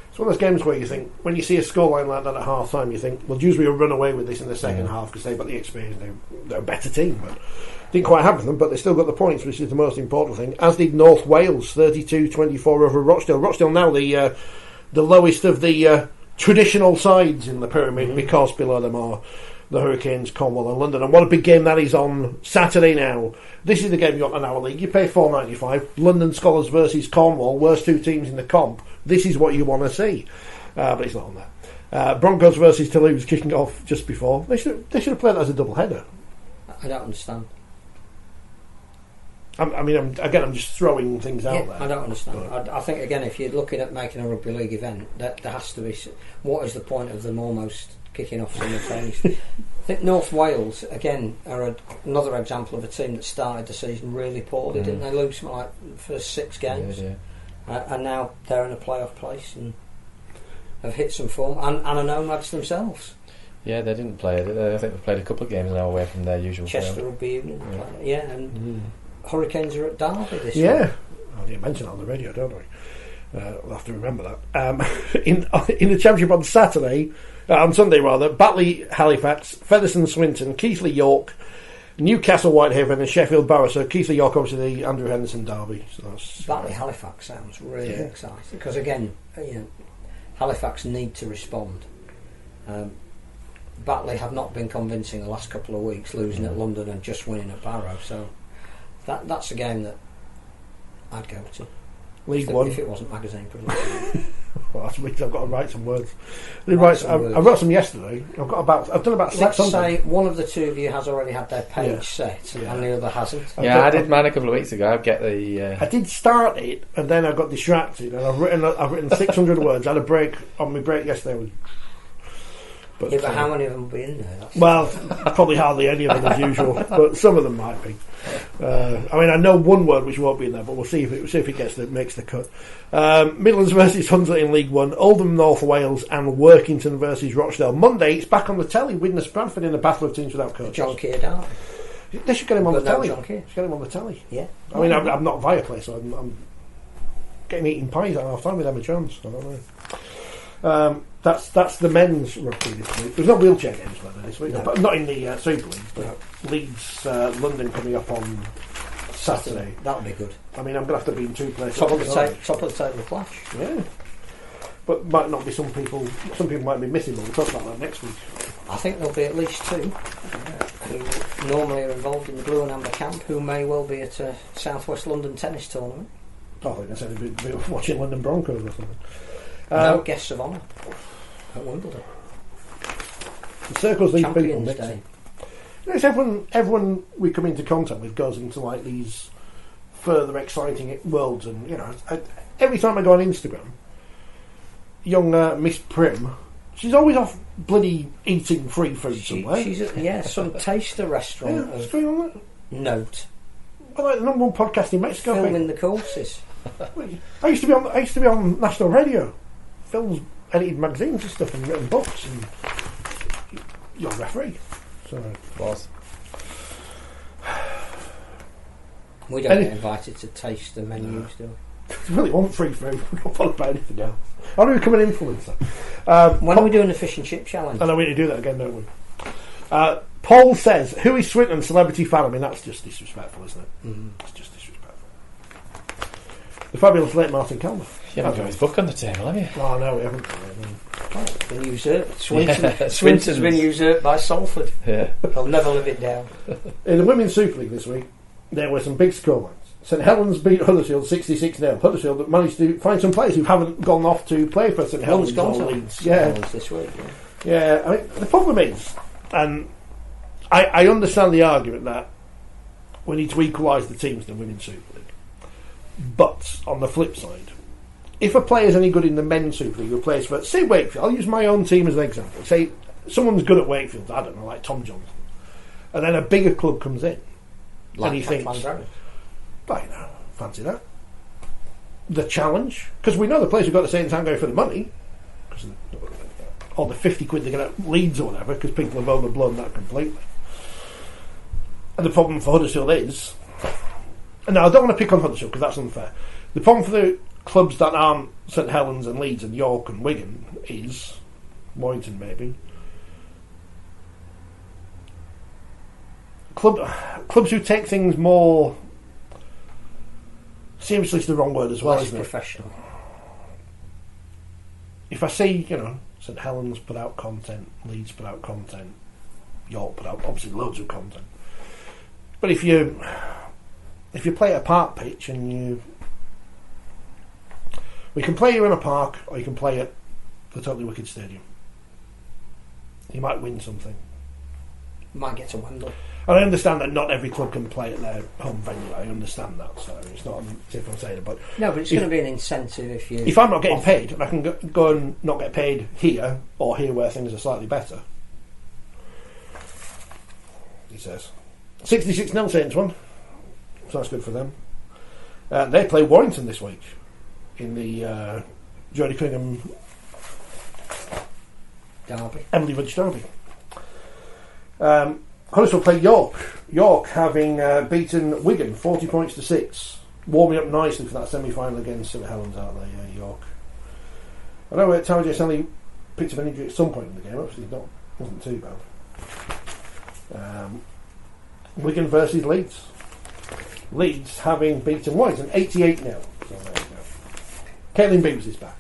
A: It's one of those games where you think, when you see a scoreline like that at half time, you think, well, Dewsbury will run away with this in the second half because they've got the experience, they're a better team. But Didn't quite happen them, but they still got the points, which is the most important thing. As did North Wales, 32-24 over Rochdale. Rochdale now the lowest of the traditional sides in the pyramid, because below them are the Hurricanes, Cornwall and London. And what a big game that is on Saturday now. This is the game you got in our league. You pay $4.95. London Scholars versus Cornwall, worst two teams in the comp. This is what you want to see. But it's not on there. Broncos versus Toulouse kicking off just before. They should have played that as a double header.
B: I don't understand.
A: I'm just throwing things out there.
B: I don't understand. I think, again, if you're looking at making a rugby league event, there has to be... What is the point of them almost kicking off simultaneously? I think North Wales, again, are another example of a team that started the season really poorly, didn't they? Lose something like the first 6 games. Yeah. And now they're in a playoff place and have hit some form, and are nomads themselves.
C: Yeah, they didn't play. I think they've played a couple of games now away from their usual
B: Chester
C: field.
B: Rugby Union. And Hurricanes are at Derby this
A: year.
B: week.
A: I didn't mention it on the radio, don't we? We'll have to remember that. In the Championship on Saturday, on Sunday rather, Batley Halifax, Featherstone Swinton, Keighley York, Newcastle Whitehaven and Sheffield Barrow. So Keighley York, obviously the Andrew Henderson derby. So
B: Batley Halifax sounds really exciting, because again, Halifax need to respond. Batley have not been convincing the last couple of weeks, losing at London and just winning at Barrow. So that's a game that I'd go to.
A: League One.
B: If it wasn't magazine production.
A: Well, that means I've got to write some words. I wrote some yesterday. I've done about 600.
B: Let's say one of the two of you has already had their page set, and the other hasn't.
C: I did mine a couple of weeks ago. I'd get the.
A: I did start it, and then I got distracted, and I've written 600 words. I had a break on my break yesterday.
B: But how many of them will be in there?
A: Well, probably hardly any of them as usual, but some of them might be. I know one word which won't be in there, but we'll see if it makes the cut. Midlands versus Hunslet in League One, Oldham North Wales and Workington versus Rochdale. Monday, it's back on the telly. Widnes Bradford in a battle of teams without coaches.
B: John Keir down.
A: They should get him on the telly.
B: John Keir.
A: Should get him on the telly.
B: Yeah.
A: I'm not Viaplay, so I'm getting eating pies at half time with Emma Jones. I don't know. That's the men's rugby this week. There's no wheelchair games this week, but not in the Super League. But Leeds, London coming up on Saturday.
B: That'll be good.
A: I'm going to have to be in 2 places.
B: Top of the table clash.
A: Yeah, but might not be some people. Some people might be missing. But we'll talk about that next week.
B: I think there'll be at least 2 who normally are involved in the blue and amber camp, who may well be at a South West London tennis tournament.
A: I think I said they'd be watching London Broncos or something.
B: No guests of honour at Wimbledon.
A: The circles these people
B: Champions
A: mix.
B: Day.
A: It's everyone we come into contact with goes into like these further exciting worlds, and every time I go on Instagram, young Miss Prim, she's always off bloody eating free food somewhere.
B: She's at some taster restaurant.
A: What's going on there?
B: Note.
A: Well, like the number 1 podcast in Mexico.
B: Filming the courses.
A: I used to be on national radio. Phil's edited magazines and stuff and written books, and you're a referee. So
C: was.
B: We don't get invited to taste the menus, do we?
A: We really want free food. We're not bothered about anything else. How do we become an influencer?
B: When are we doing the fish and chip challenge?
A: I know we need to do that again, don't we? Paul says, who is Swinton celebrity fan? I mean, that's just disrespectful, isn't it? It's just disrespectful. The fabulous late Martin Calmer.
C: You haven't got his book on the table, have you?
A: Oh, no, we haven't.
B: It's been usurped. Swinton's been usurped by Salford.
C: Yeah.
B: They'll never live it down.
A: In the Women's Super League this week, there were some big scorelines. St Helens beat Huddersfield 66-0. Huddersfield managed to find some players who haven't gone off to play for St Helens or Leeds.
B: This week.
A: Yeah, I mean, the problem is, and I understand the argument that we need to equalise the teams in the Women's Super League. But on the flip side, if a player's any good in the Men's Super League who plays for, say, Wakefield, I'll use my own team as an example. Say someone's good at Wakefield, I don't know, like Tom Johnson, and then a bigger club comes in, and he thinks, fancy that. The challenge, because we know the players have got the same time going for the money, or the 50 quid they get at Leeds or whatever, because people have overblown that completely. And the problem for Huddersfield is, and now I don't want to pick on Huddersfield because that's unfair. The problem for the clubs that aren't St Helens and Leeds and York and Wigan is, Warrington maybe, clubs who take things more seriously is the wrong word as well,
B: Less
A: isn't it?
B: professional.
A: If I see, St Helens put out content, Leeds put out content, York put out obviously loads of content. But if you play at a park pitch and we can play here in a park, or you can play at the Totally Wicked Stadium. You might win something.
B: Might get to Wembley.
A: And I understand that not every club can play at their home venue. I understand that, so it's not as if I'm saying it. But
B: no, but it's going to be an incentive if you.
A: If I'm not getting paid, and I can go and not get paid here or here where things are slightly better. He says 66-0 Saints won, so that's good for them. They play Warrington this week in the Jodie Cunningham
B: Derby.
A: Emily Ridge Derby. Huddersfield play York. York having beaten Wigan 40 points to 6, warming up nicely for that semi-final against St Helens, aren't they? York. I know Tara J. Stanley picked up an injury at some point in the game. Obviously, wasn't too bad. Wigan versus Leeds. Leeds having beaten Warrington 88-0. So there you go. Caitlin Beavers is back.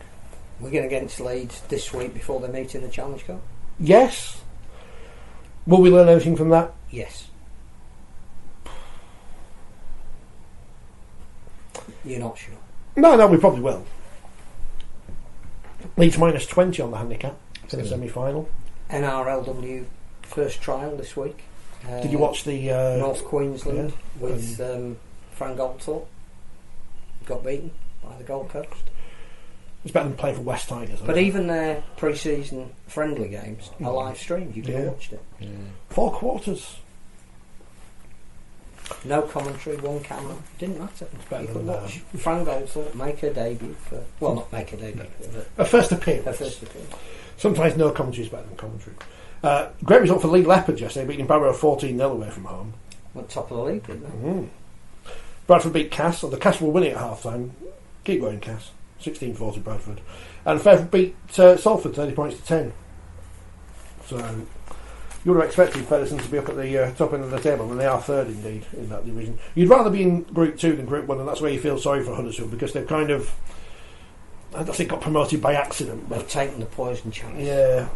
B: Wigan against Leeds this week before they meet in the Challenge Cup.
A: Yes. Will we learn anything from that?
B: Yes. You're not sure?
A: No, we probably will. Leeds minus 20 on the handicap for the semi-final.
B: NRLW first trial this week.
A: Did you watch the
B: North Queensland with Frank Goldthorpe? Got beaten by the Gold Coast.
A: It's better than playing for West Tigers.
B: But even their pre-season friendly games are live streamed. You could have watched it.
A: 4 quarters.
B: No commentary, one camera. Didn't matter.
A: It's better
B: You
A: than
B: could watch Fran Goldthorpe make her debut not make her debut.
A: A first appearance.
B: Her first appearance.
A: Sometimes no commentary is better than commentary. Great result for Leigh Leopards yesterday, beating Barrow 14-0 away from home.
B: Went top of the league, didn't they?
A: Bradford beat Cass, so the Cass were winning at half time. Keep going, Cass. 16-40 Bradford. And Fairford beat Salford 30 points to 10. So you would have expected Featherstone to be up at the top end of the table, and they are third indeed in that division. You'd rather be in Group 2 than Group 1, and that's where you feel sorry for Huddersfield, because they've kind of, I think, got promoted by accident.
B: They've taken the poison chance.
A: Yeah.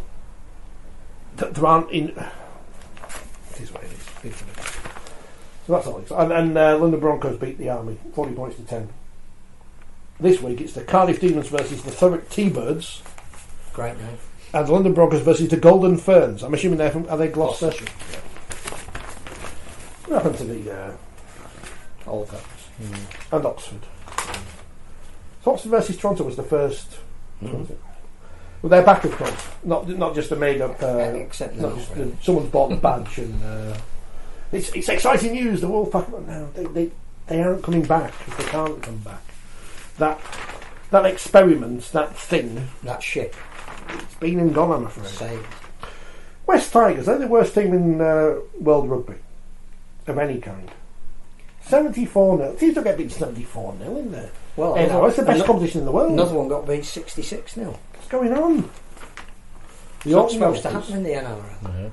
A: There aren't in... It is what it is. So that's all. And London Broncos beat the Army 40 points to 10. This week it's the Cardiff Demons versus the Thurrock T-Birds.
B: Great name.
A: And the London Broncos versus the Golden Ferns. I'm assuming are they Gloucester?
B: Yeah.
A: What happened to the
B: All those.
A: and Oxford? So Oxford versus Toronto was the first. Well, they're back, of course. Not just a made up.
B: Except
A: someone's bought the badge, and it's exciting news. The Wolf Pack now they aren't coming back if they can't come back. That experiment, that thing,
B: that ship,
A: it's been and gone, I'm afraid.
B: Saved.
A: West Tigers, they're the worst team in world rugby of any kind. 74-0. Teams don't get beat 74-0, isn't there?
B: Well,
A: it's the best competition in the world.
B: Another one got beat 66-0.
A: What's going on?
B: It's not supposed to happen in the NRL.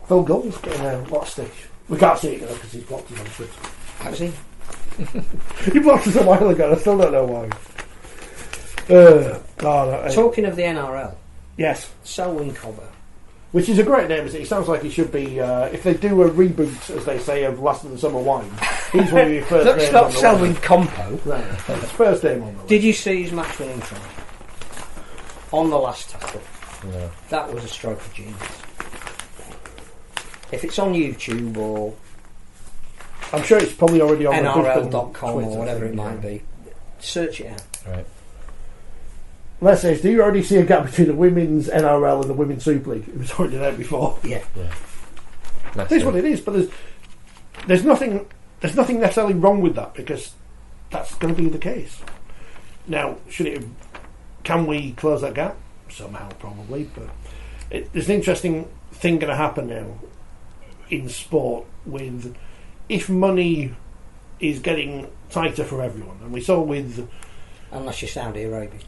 A: Phil Gulden's getting a lot of stick. We can't see it now because he's blocked us on Twitter.
B: Has he?
A: He blocked us a while ago. I still don't know why.
B: Talking of the NRL,
A: yes,
B: Selwyn Cobber,
A: which is a great name. It sounds like he should be. If they do a reboot, as they say, of Last of the Summer Wine, he's one of your first names.
B: That's not
A: on the
B: Selwyn
A: list.
B: Compo.
A: No, it's first name on the list.
B: Did you see his match winning try on the last tackle?
C: No.
B: That was a stroke of genius. If it's on YouTube or
A: I'm sure it's probably already on
B: NRL.com
A: Twitter,
B: or whatever it might be, search it out.
C: Right.
A: Les says, do you already see a gap between the women's NRL and the women's Super League? It was already there before.
B: Yeah.
A: It is what it is, but there's nothing necessarily wrong with that, because that's going to be the case. Now, can we close that gap? Somehow, probably, but there's an interesting thing going to happen now in sport if money is getting tighter for everyone, and we saw with
B: Unless you're Saudi Arabia.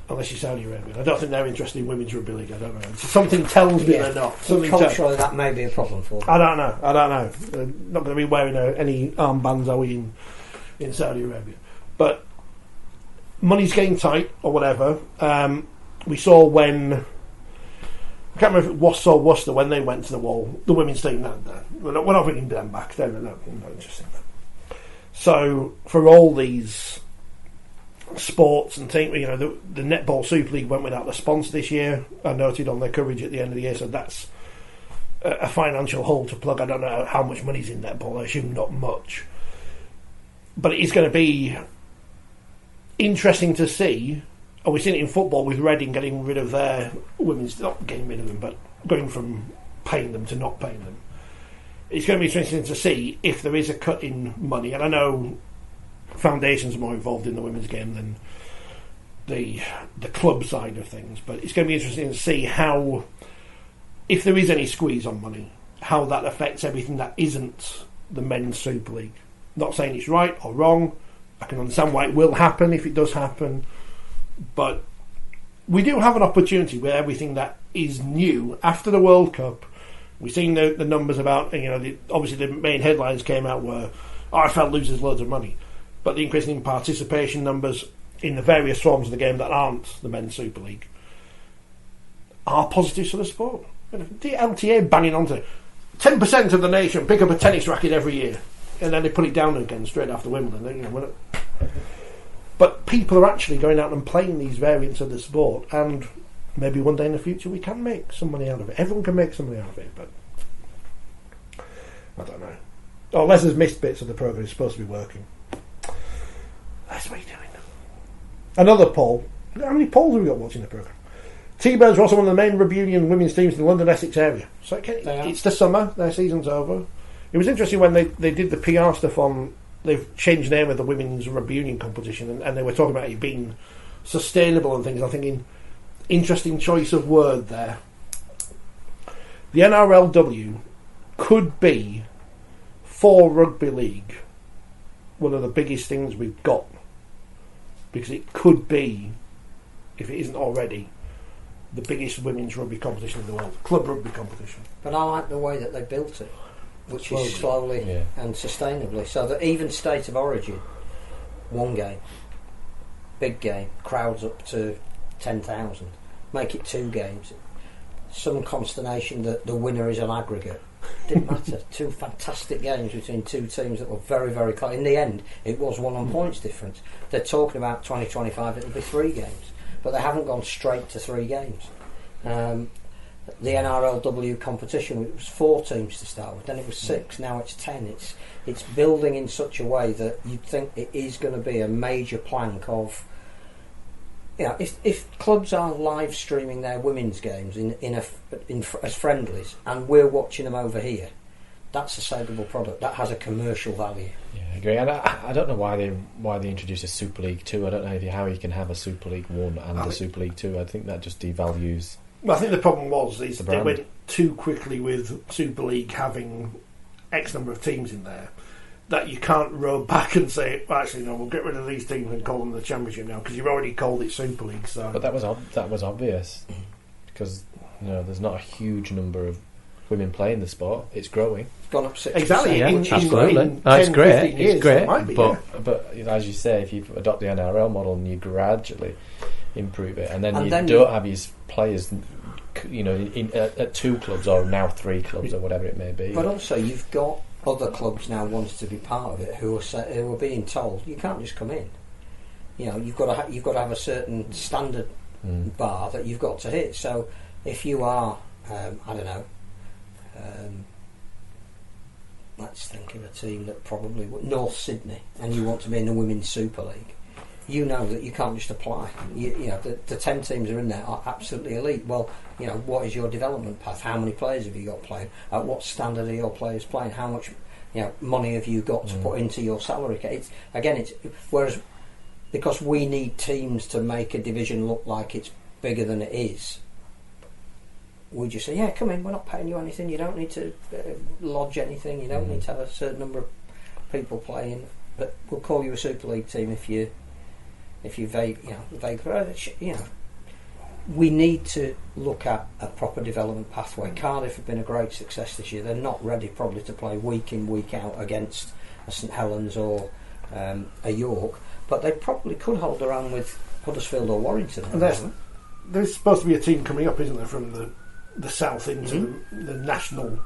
A: I don't think they're interested in women's rugby league. I don't know. Something tells me they're not.
B: Culturally, that may be a problem for them.
A: I don't know. They're not going to be wearing any armbands, are we, in Saudi Arabia? But money's getting tight, or whatever. We saw when... I can't remember if it was Wasps or Worcester when they went to the wall. The women's team, we're not bringing them back. They're not interested in that. So, for all these sports and team, the Netball Super League went without a sponsor this year. I noted on their coverage at the end of the year, so that's a financial hole to plug. I don't know how much money's in netball. I assume not much, but it is going to be interesting to see. And we've seen it in football with Reading getting rid of their women's, not getting rid of them, but going from paying them to not paying them. It's going to be interesting to see if there is a cut in money, and I know foundations are more involved in the women's game than the club side of things, but it's going to be interesting to see how, if there is any squeeze on money, how that affects everything that isn't the men's Super League. Not saying it's right or wrong. I can understand why it will happen if it does happen, but we do have an opportunity with everything that is new after the World Cup. We've seen the numbers about, obviously the main headlines came out where RFL loses loads of money, but the increase in participation numbers in the various forms of the game that aren't the men's Super League are positives for the sport. The LTA banging on to 10% of the nation pick up a tennis racket every year, and then they put it down again straight after Wimbledon. But people are actually going out and playing these variants of the sport, and maybe one day in the future we can make some money out of it. Everyone can make some money out of it, but I don't know. Unless there's missed bits of the programme it's supposed to be working. That's what you're doing. Another poll. How many polls have we got watching the programme? T-Birds are also one of the main Rugby Union women's teams in the London Essex area. So it's the summer, their season's over. It was interesting when they did the PR stuff on, they've changed the name of the women's Rugby Union competition, and they were talking about it being sustainable and things. I'm thinking, interesting choice of word there. The NRLW could be, for Rugby League, one of the biggest things we've got, because it could be, if it isn't already, the biggest women's rugby competition in the world, club rugby competition.
B: But I like the way that they built it, which is slowly and sustainably, so that even state of origin, one game, big game, crowds up to 10,000, make it 2 games, some consternation that the winner is an aggregate. Didn't matter. 2 fantastic games between 2 teams that were very, very close. In the end, it was 1 on points difference. They're talking about 2025, it'll be 3 games, but they haven't gone straight to 3 games. The NRLW competition, it was 4 teams to start with, then it was 6, now it's 10. It's building in such a way that you'd think it is going to be a major plank of. If clubs are live streaming their women's games as friendlies, and we're watching them over here, that's a saleable product. That has a commercial value.
C: Yeah, I agree. And I don't know why they introduced a Super League 2. I don't know how you can have a Super League 1 and a Super League 2. I think that just devalues.
A: Well, I think the problem was they went too quickly with Super League having X number of teams in there, that you can't roll back and say, well, actually, no, we'll get rid of these teams and call them the Championship now, because you've already called it Super League. So,
C: but that was obvious, because there's not a huge number of women playing the sport. It's growing.
B: It's gone up 6%.
A: Exactly.
C: Absolutely.
A: It's great.
C: It's great.
A: Be,
C: but as you say, if you adopt the NRL model and you gradually improve it, and then you don't have your players, at 2 clubs or now 3 clubs or whatever it may be.
B: But also, you've got other clubs now wanting to be part of it who are being told you can't just come in. You've got to have a certain standard bar that you've got to hit. So if you are, let's think of a team that probably North Sydney, and you want to be in the Women's Super League, you know that you can't just apply. The 10 teams are in there are absolutely elite. Well, what is your development path? How many players have you got playing? At what standard are your players playing? How much money have you got to put into your salary? Whereas because we need teams to make a division look like it's bigger than it is, we just say, yeah, come in, we're not paying you anything, you don't need to lodge anything, you don't need to have a certain number of people playing, but we'll call you a Super League team if you if you we need to look at a proper development pathway. Cardiff have been a great success this year. They're not ready probably to play week in, week out against a St Helens or a York, but they probably could hold their own with Huddersfield or Warrington.
A: And there's supposed to be a team coming up, isn't there, from the south into the national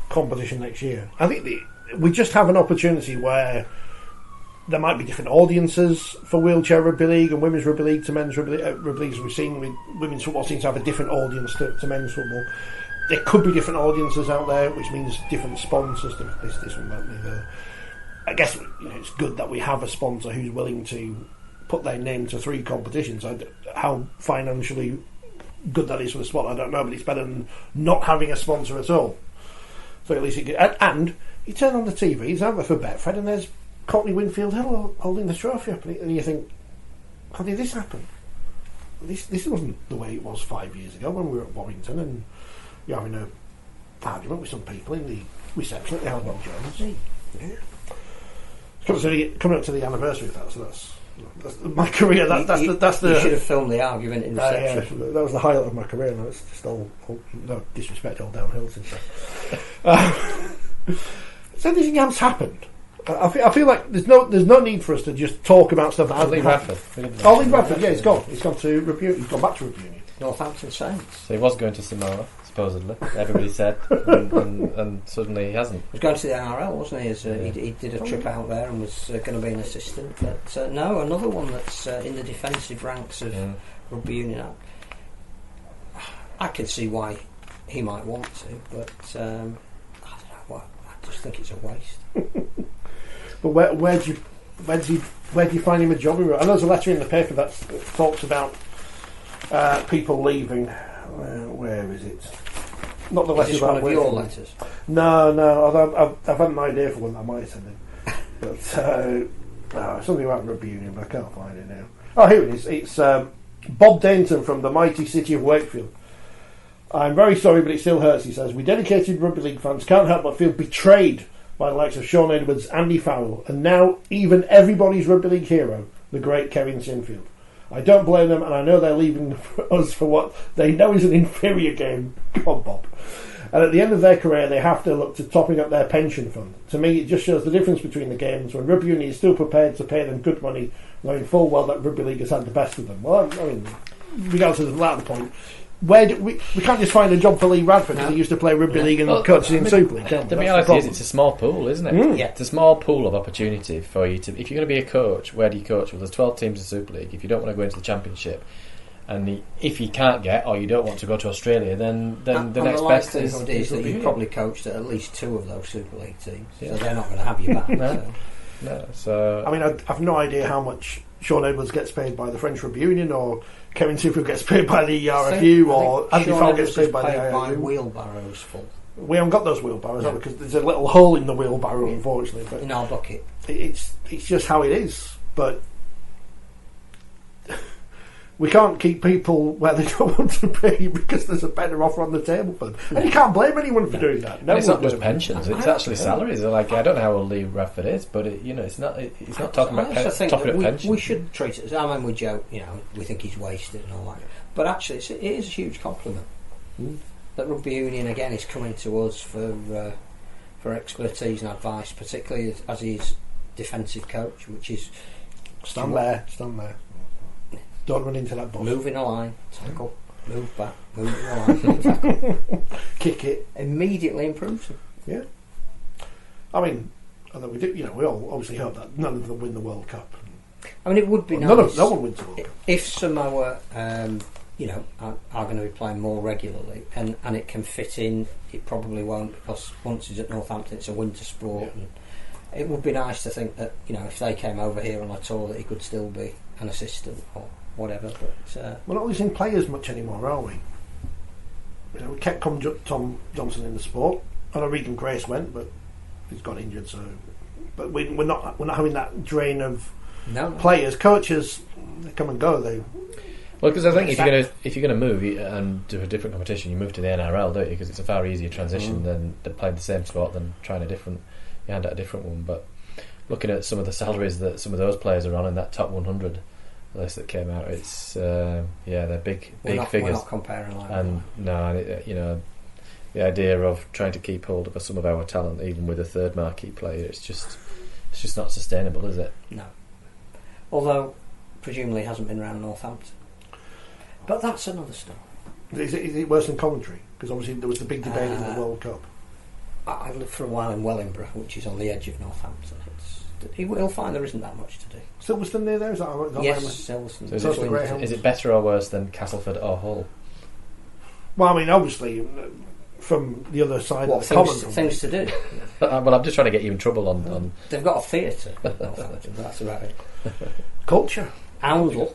A: competition next year. I think we just have an opportunity where there might be different audiences for wheelchair rugby league and women's rugby league to men's rugby league. As we've seen, women's football seems to have a different audience to men's football. There could be different audiences out there, which means different sponsors. This one might be I guess it's good that we have a sponsor who's willing to put their name to 3 competitions. How financially good that is for the sport, I don't know, but it's better than not having a sponsor at all. So at least and you turn on the TV, it's over for Betfred, and there's Courtney Winfield Hill holding the trophy up, and you think, how did this happen? This wasn't the way it was 5 years ago when we were at Warrington, and you're having an argument with some people in the reception at the Albert Jones. Yeah. Coming up to the anniversary of that, so that's my career. That's the.
B: You should have filmed the argument in reception.
A: That was the highlight of my career, and it's just all no disrespect, all downhill since then. Has anything else happened? I feel like there's no need for us to just talk about stuff that hasn't happened. Lee Radford, yeah, he's gone. He's gone to Reunion. He's gone back to Reunion.
B: Northampton Saints.
C: So he was going to Samoa, supposedly. Everybody said, and suddenly he hasn't.
B: He was going to the NRL, wasn't he? He did a trip out there and was going to be an assistant. But no, another one that's in the defensive ranks of Rugby Union. I can see why he might want to, but I don't know. I just think it's a waste.
A: But where do you find him a job? I know there's a letter in the paper that talks about people leaving. Where is it? Not the letter.
B: Is this one of your letters?
A: No. I've had an idea for one that I might send in, but something about Rugby Union, but I can't find it now. Oh, here it is. It's Bob Dainton from the mighty city of Wakefield. I'm very sorry, but it still hurts, he says. We dedicated Rugby League fans can't help but feel betrayed by the likes of Sean Edwards, Andy Farrell, and now even everybody's Rugby League hero, the great Kevin Sinfield. I don't blame them, and I know they're leaving us for what they know is an inferior game. Come on, Bob. And at the end of their career, they have to look to topping up their pension fund. To me, it just shows the difference between the games when Rugby Union is still prepared to pay them good money, knowing full well that Rugby League has had the best of them. Well, I mean, regardless of the latter point, we can't just find a job for Lee Radford because he used to play Rugby League and coaches in Super League.
C: The reality is it's a small pool, isn't it?
B: Yeah.
C: It's a small pool of opportunity for you to. If you're going to be a coach, where do you coach? Well, there's 12 teams in Super League. If you don't want to go into the Championship, and if you can't get or you don't want to go to Australia, then the next best is
B: that you've probably coached at least 2 of those Super League teams, so they're not going to have you back.
C: No. So
A: I mean, I've no idea how much Sean Edwards gets paid by the French Rugby Union, or Kevin Sinfield gets paid by the RFU, or Andy Farrell gets paid by the IRU.
B: Wheelbarrows full.
A: We haven't got those wheelbarrows, have we? Because there's a little hole in the wheelbarrow, unfortunately. But
B: in our bucket.
A: It's just how it is. But we can't keep people where they don't want to be because there's a better offer on the table for them. And you can't blame anyone for doing that.
C: No, it's not just pensions; it's actually salaries. Like, I don't know how old Lee Radford is, but it's not talking about pensions.
B: We should treat it as, I mean, we joke, we think he's wasted and all that, but actually it is a huge compliment that Rugby Union again is coming to us for expertise and advice, particularly as his defensive coach, which is
A: stand there. Don't run into that box.
B: Move in a line, tackle, move back, move in a line, tackle.
A: Kick it.
B: Immediately improves him.
A: Yeah. I mean, although we do, we all obviously hope that none of them win the World Cup.
B: I mean, it would be nice.
A: No one wins the World Cup.
B: If Samoa, are going to be playing more regularly, and it can fit in, it probably won't, because once he's at Northampton, it's a winter sport.
A: Yeah.
B: And it would be nice to think that, if they came over here on a tour, that he could still be an assistant or whatever. But
A: we're not losing players much anymore, are we? We kept Tom Johnson in the sport. I know Regan Grace went, but he's got injured. So, but we're not having that drain of players. Coaches, they come and go.
C: Well, because I think if you're going to move and do a different competition, you move to the NRL, don't you? Because it's a far easier transition than playing the same sport than trying your hand at a different one. But looking at some of the salaries that some of those players are on in that top 100. list that came out. It's they're big figures.
B: We're not comparing like
C: and
B: that.
C: no, and the idea of trying to keep hold of some of our talent, even with a third marquee player, it's just not sustainable, is it?
B: No. Although, presumably, he hasn't been around Northampton. But that's another story.
A: Is it worse than Coventry? Because obviously there was the big debate in the World Cup.
B: I lived for a while in Wellingborough, which is on the edge of Northampton. He'll find there isn't that much to do.
A: Silverstone near there? Is that
B: yes, Silverstone.
C: So is it better or worse than Castleford or Hull?
A: Well, I mean, obviously, from the other side of the common.
B: Things to do.
C: Well, I'm just trying to get you in trouble on...
B: They've got a theatre, Northampton, that's about it.
A: Culture.
B: Oundle,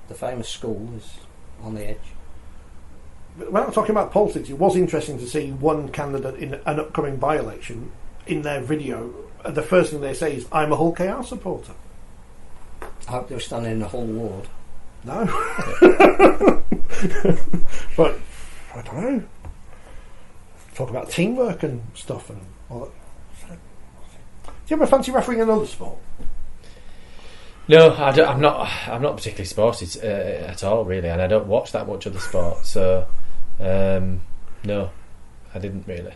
B: the famous school, is on the edge.
A: When I'm talking about politics, it was interesting to see one candidate in an upcoming by-election, in their video, the first thing they say is, I'm a Hull KR supporter.
B: I hope they were standing in the Hull ward.
A: No. But, I don't know. Talk about teamwork and stuff and all that. Do you ever fancy refereeing another sport?
C: No, I'm not particularly sporty at all, really, and I don't watch that much of the sport, so no, I didn't really.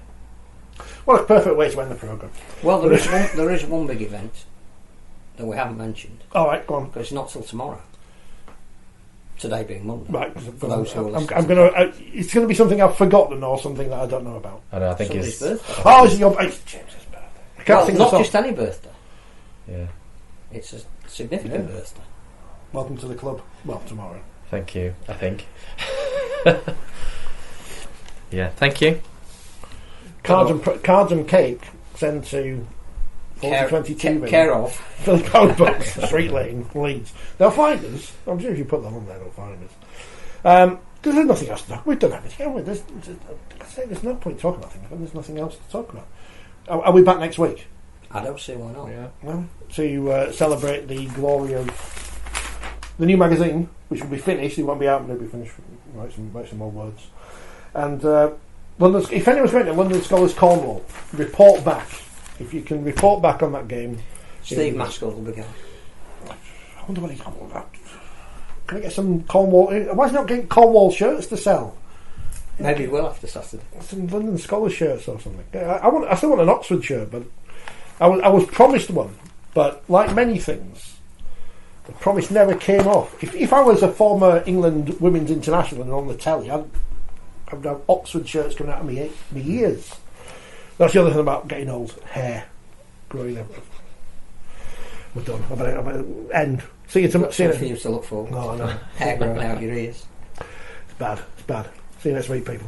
A: Well, a perfect way to end the programme.
B: Well, there is one big event that we haven't mentioned.
A: All right, go on.
B: But it's not till tomorrow. Today being Monday.
A: Right,
B: for those who are listening.
A: I'm going to. It's going to be something I've forgotten or something that I don't know about.
C: I know. I think
B: somebody's birthday.
A: Oh, it's James's birthday.
B: Well, not just any birthday.
C: Yeah.
B: It's a significant birthday.
A: Welcome to the club. Well, tomorrow.
C: Thank you. I think. Yeah. Thank you.
A: Cards and cake sent to 4020 TV.
B: Care of.
A: Philip Box, Street Lane, Leeds. They'll find us. I'm sure if you put them on there, they'll find us. Because there's nothing else to talk. We've done everything, haven't we? There's no point talking about things when there's nothing else to talk about. Are we back next week?
B: I don't see why not.
C: Yeah.
A: Well, to celebrate the glory of the new magazine, which will be finished. It won't be out, but it'll be finished. Write some more words. And if anyone's going to London Scholars Cornwall, report back. If you can report back on that game.
B: Steve Maskell will be going.
A: I wonder what he's got with that. Can I get some Cornwall? Why is he not getting Cornwall shirts to sell?
B: Maybe he will after Saturday.
A: Some London Scholars shirts or something. I still want an Oxford shirt, but I was promised one. But like many things, the promise never came off. If I was a former England women's international and on the telly, I'd have Oxford shirts coming out of me ears. That's the other thing about getting old. Hair growing up. We're done. I better end. See you tomorrow.
B: For you to look for.
A: No, I know.
B: Hair growing out your ears.
A: It's bad. See you next week, people.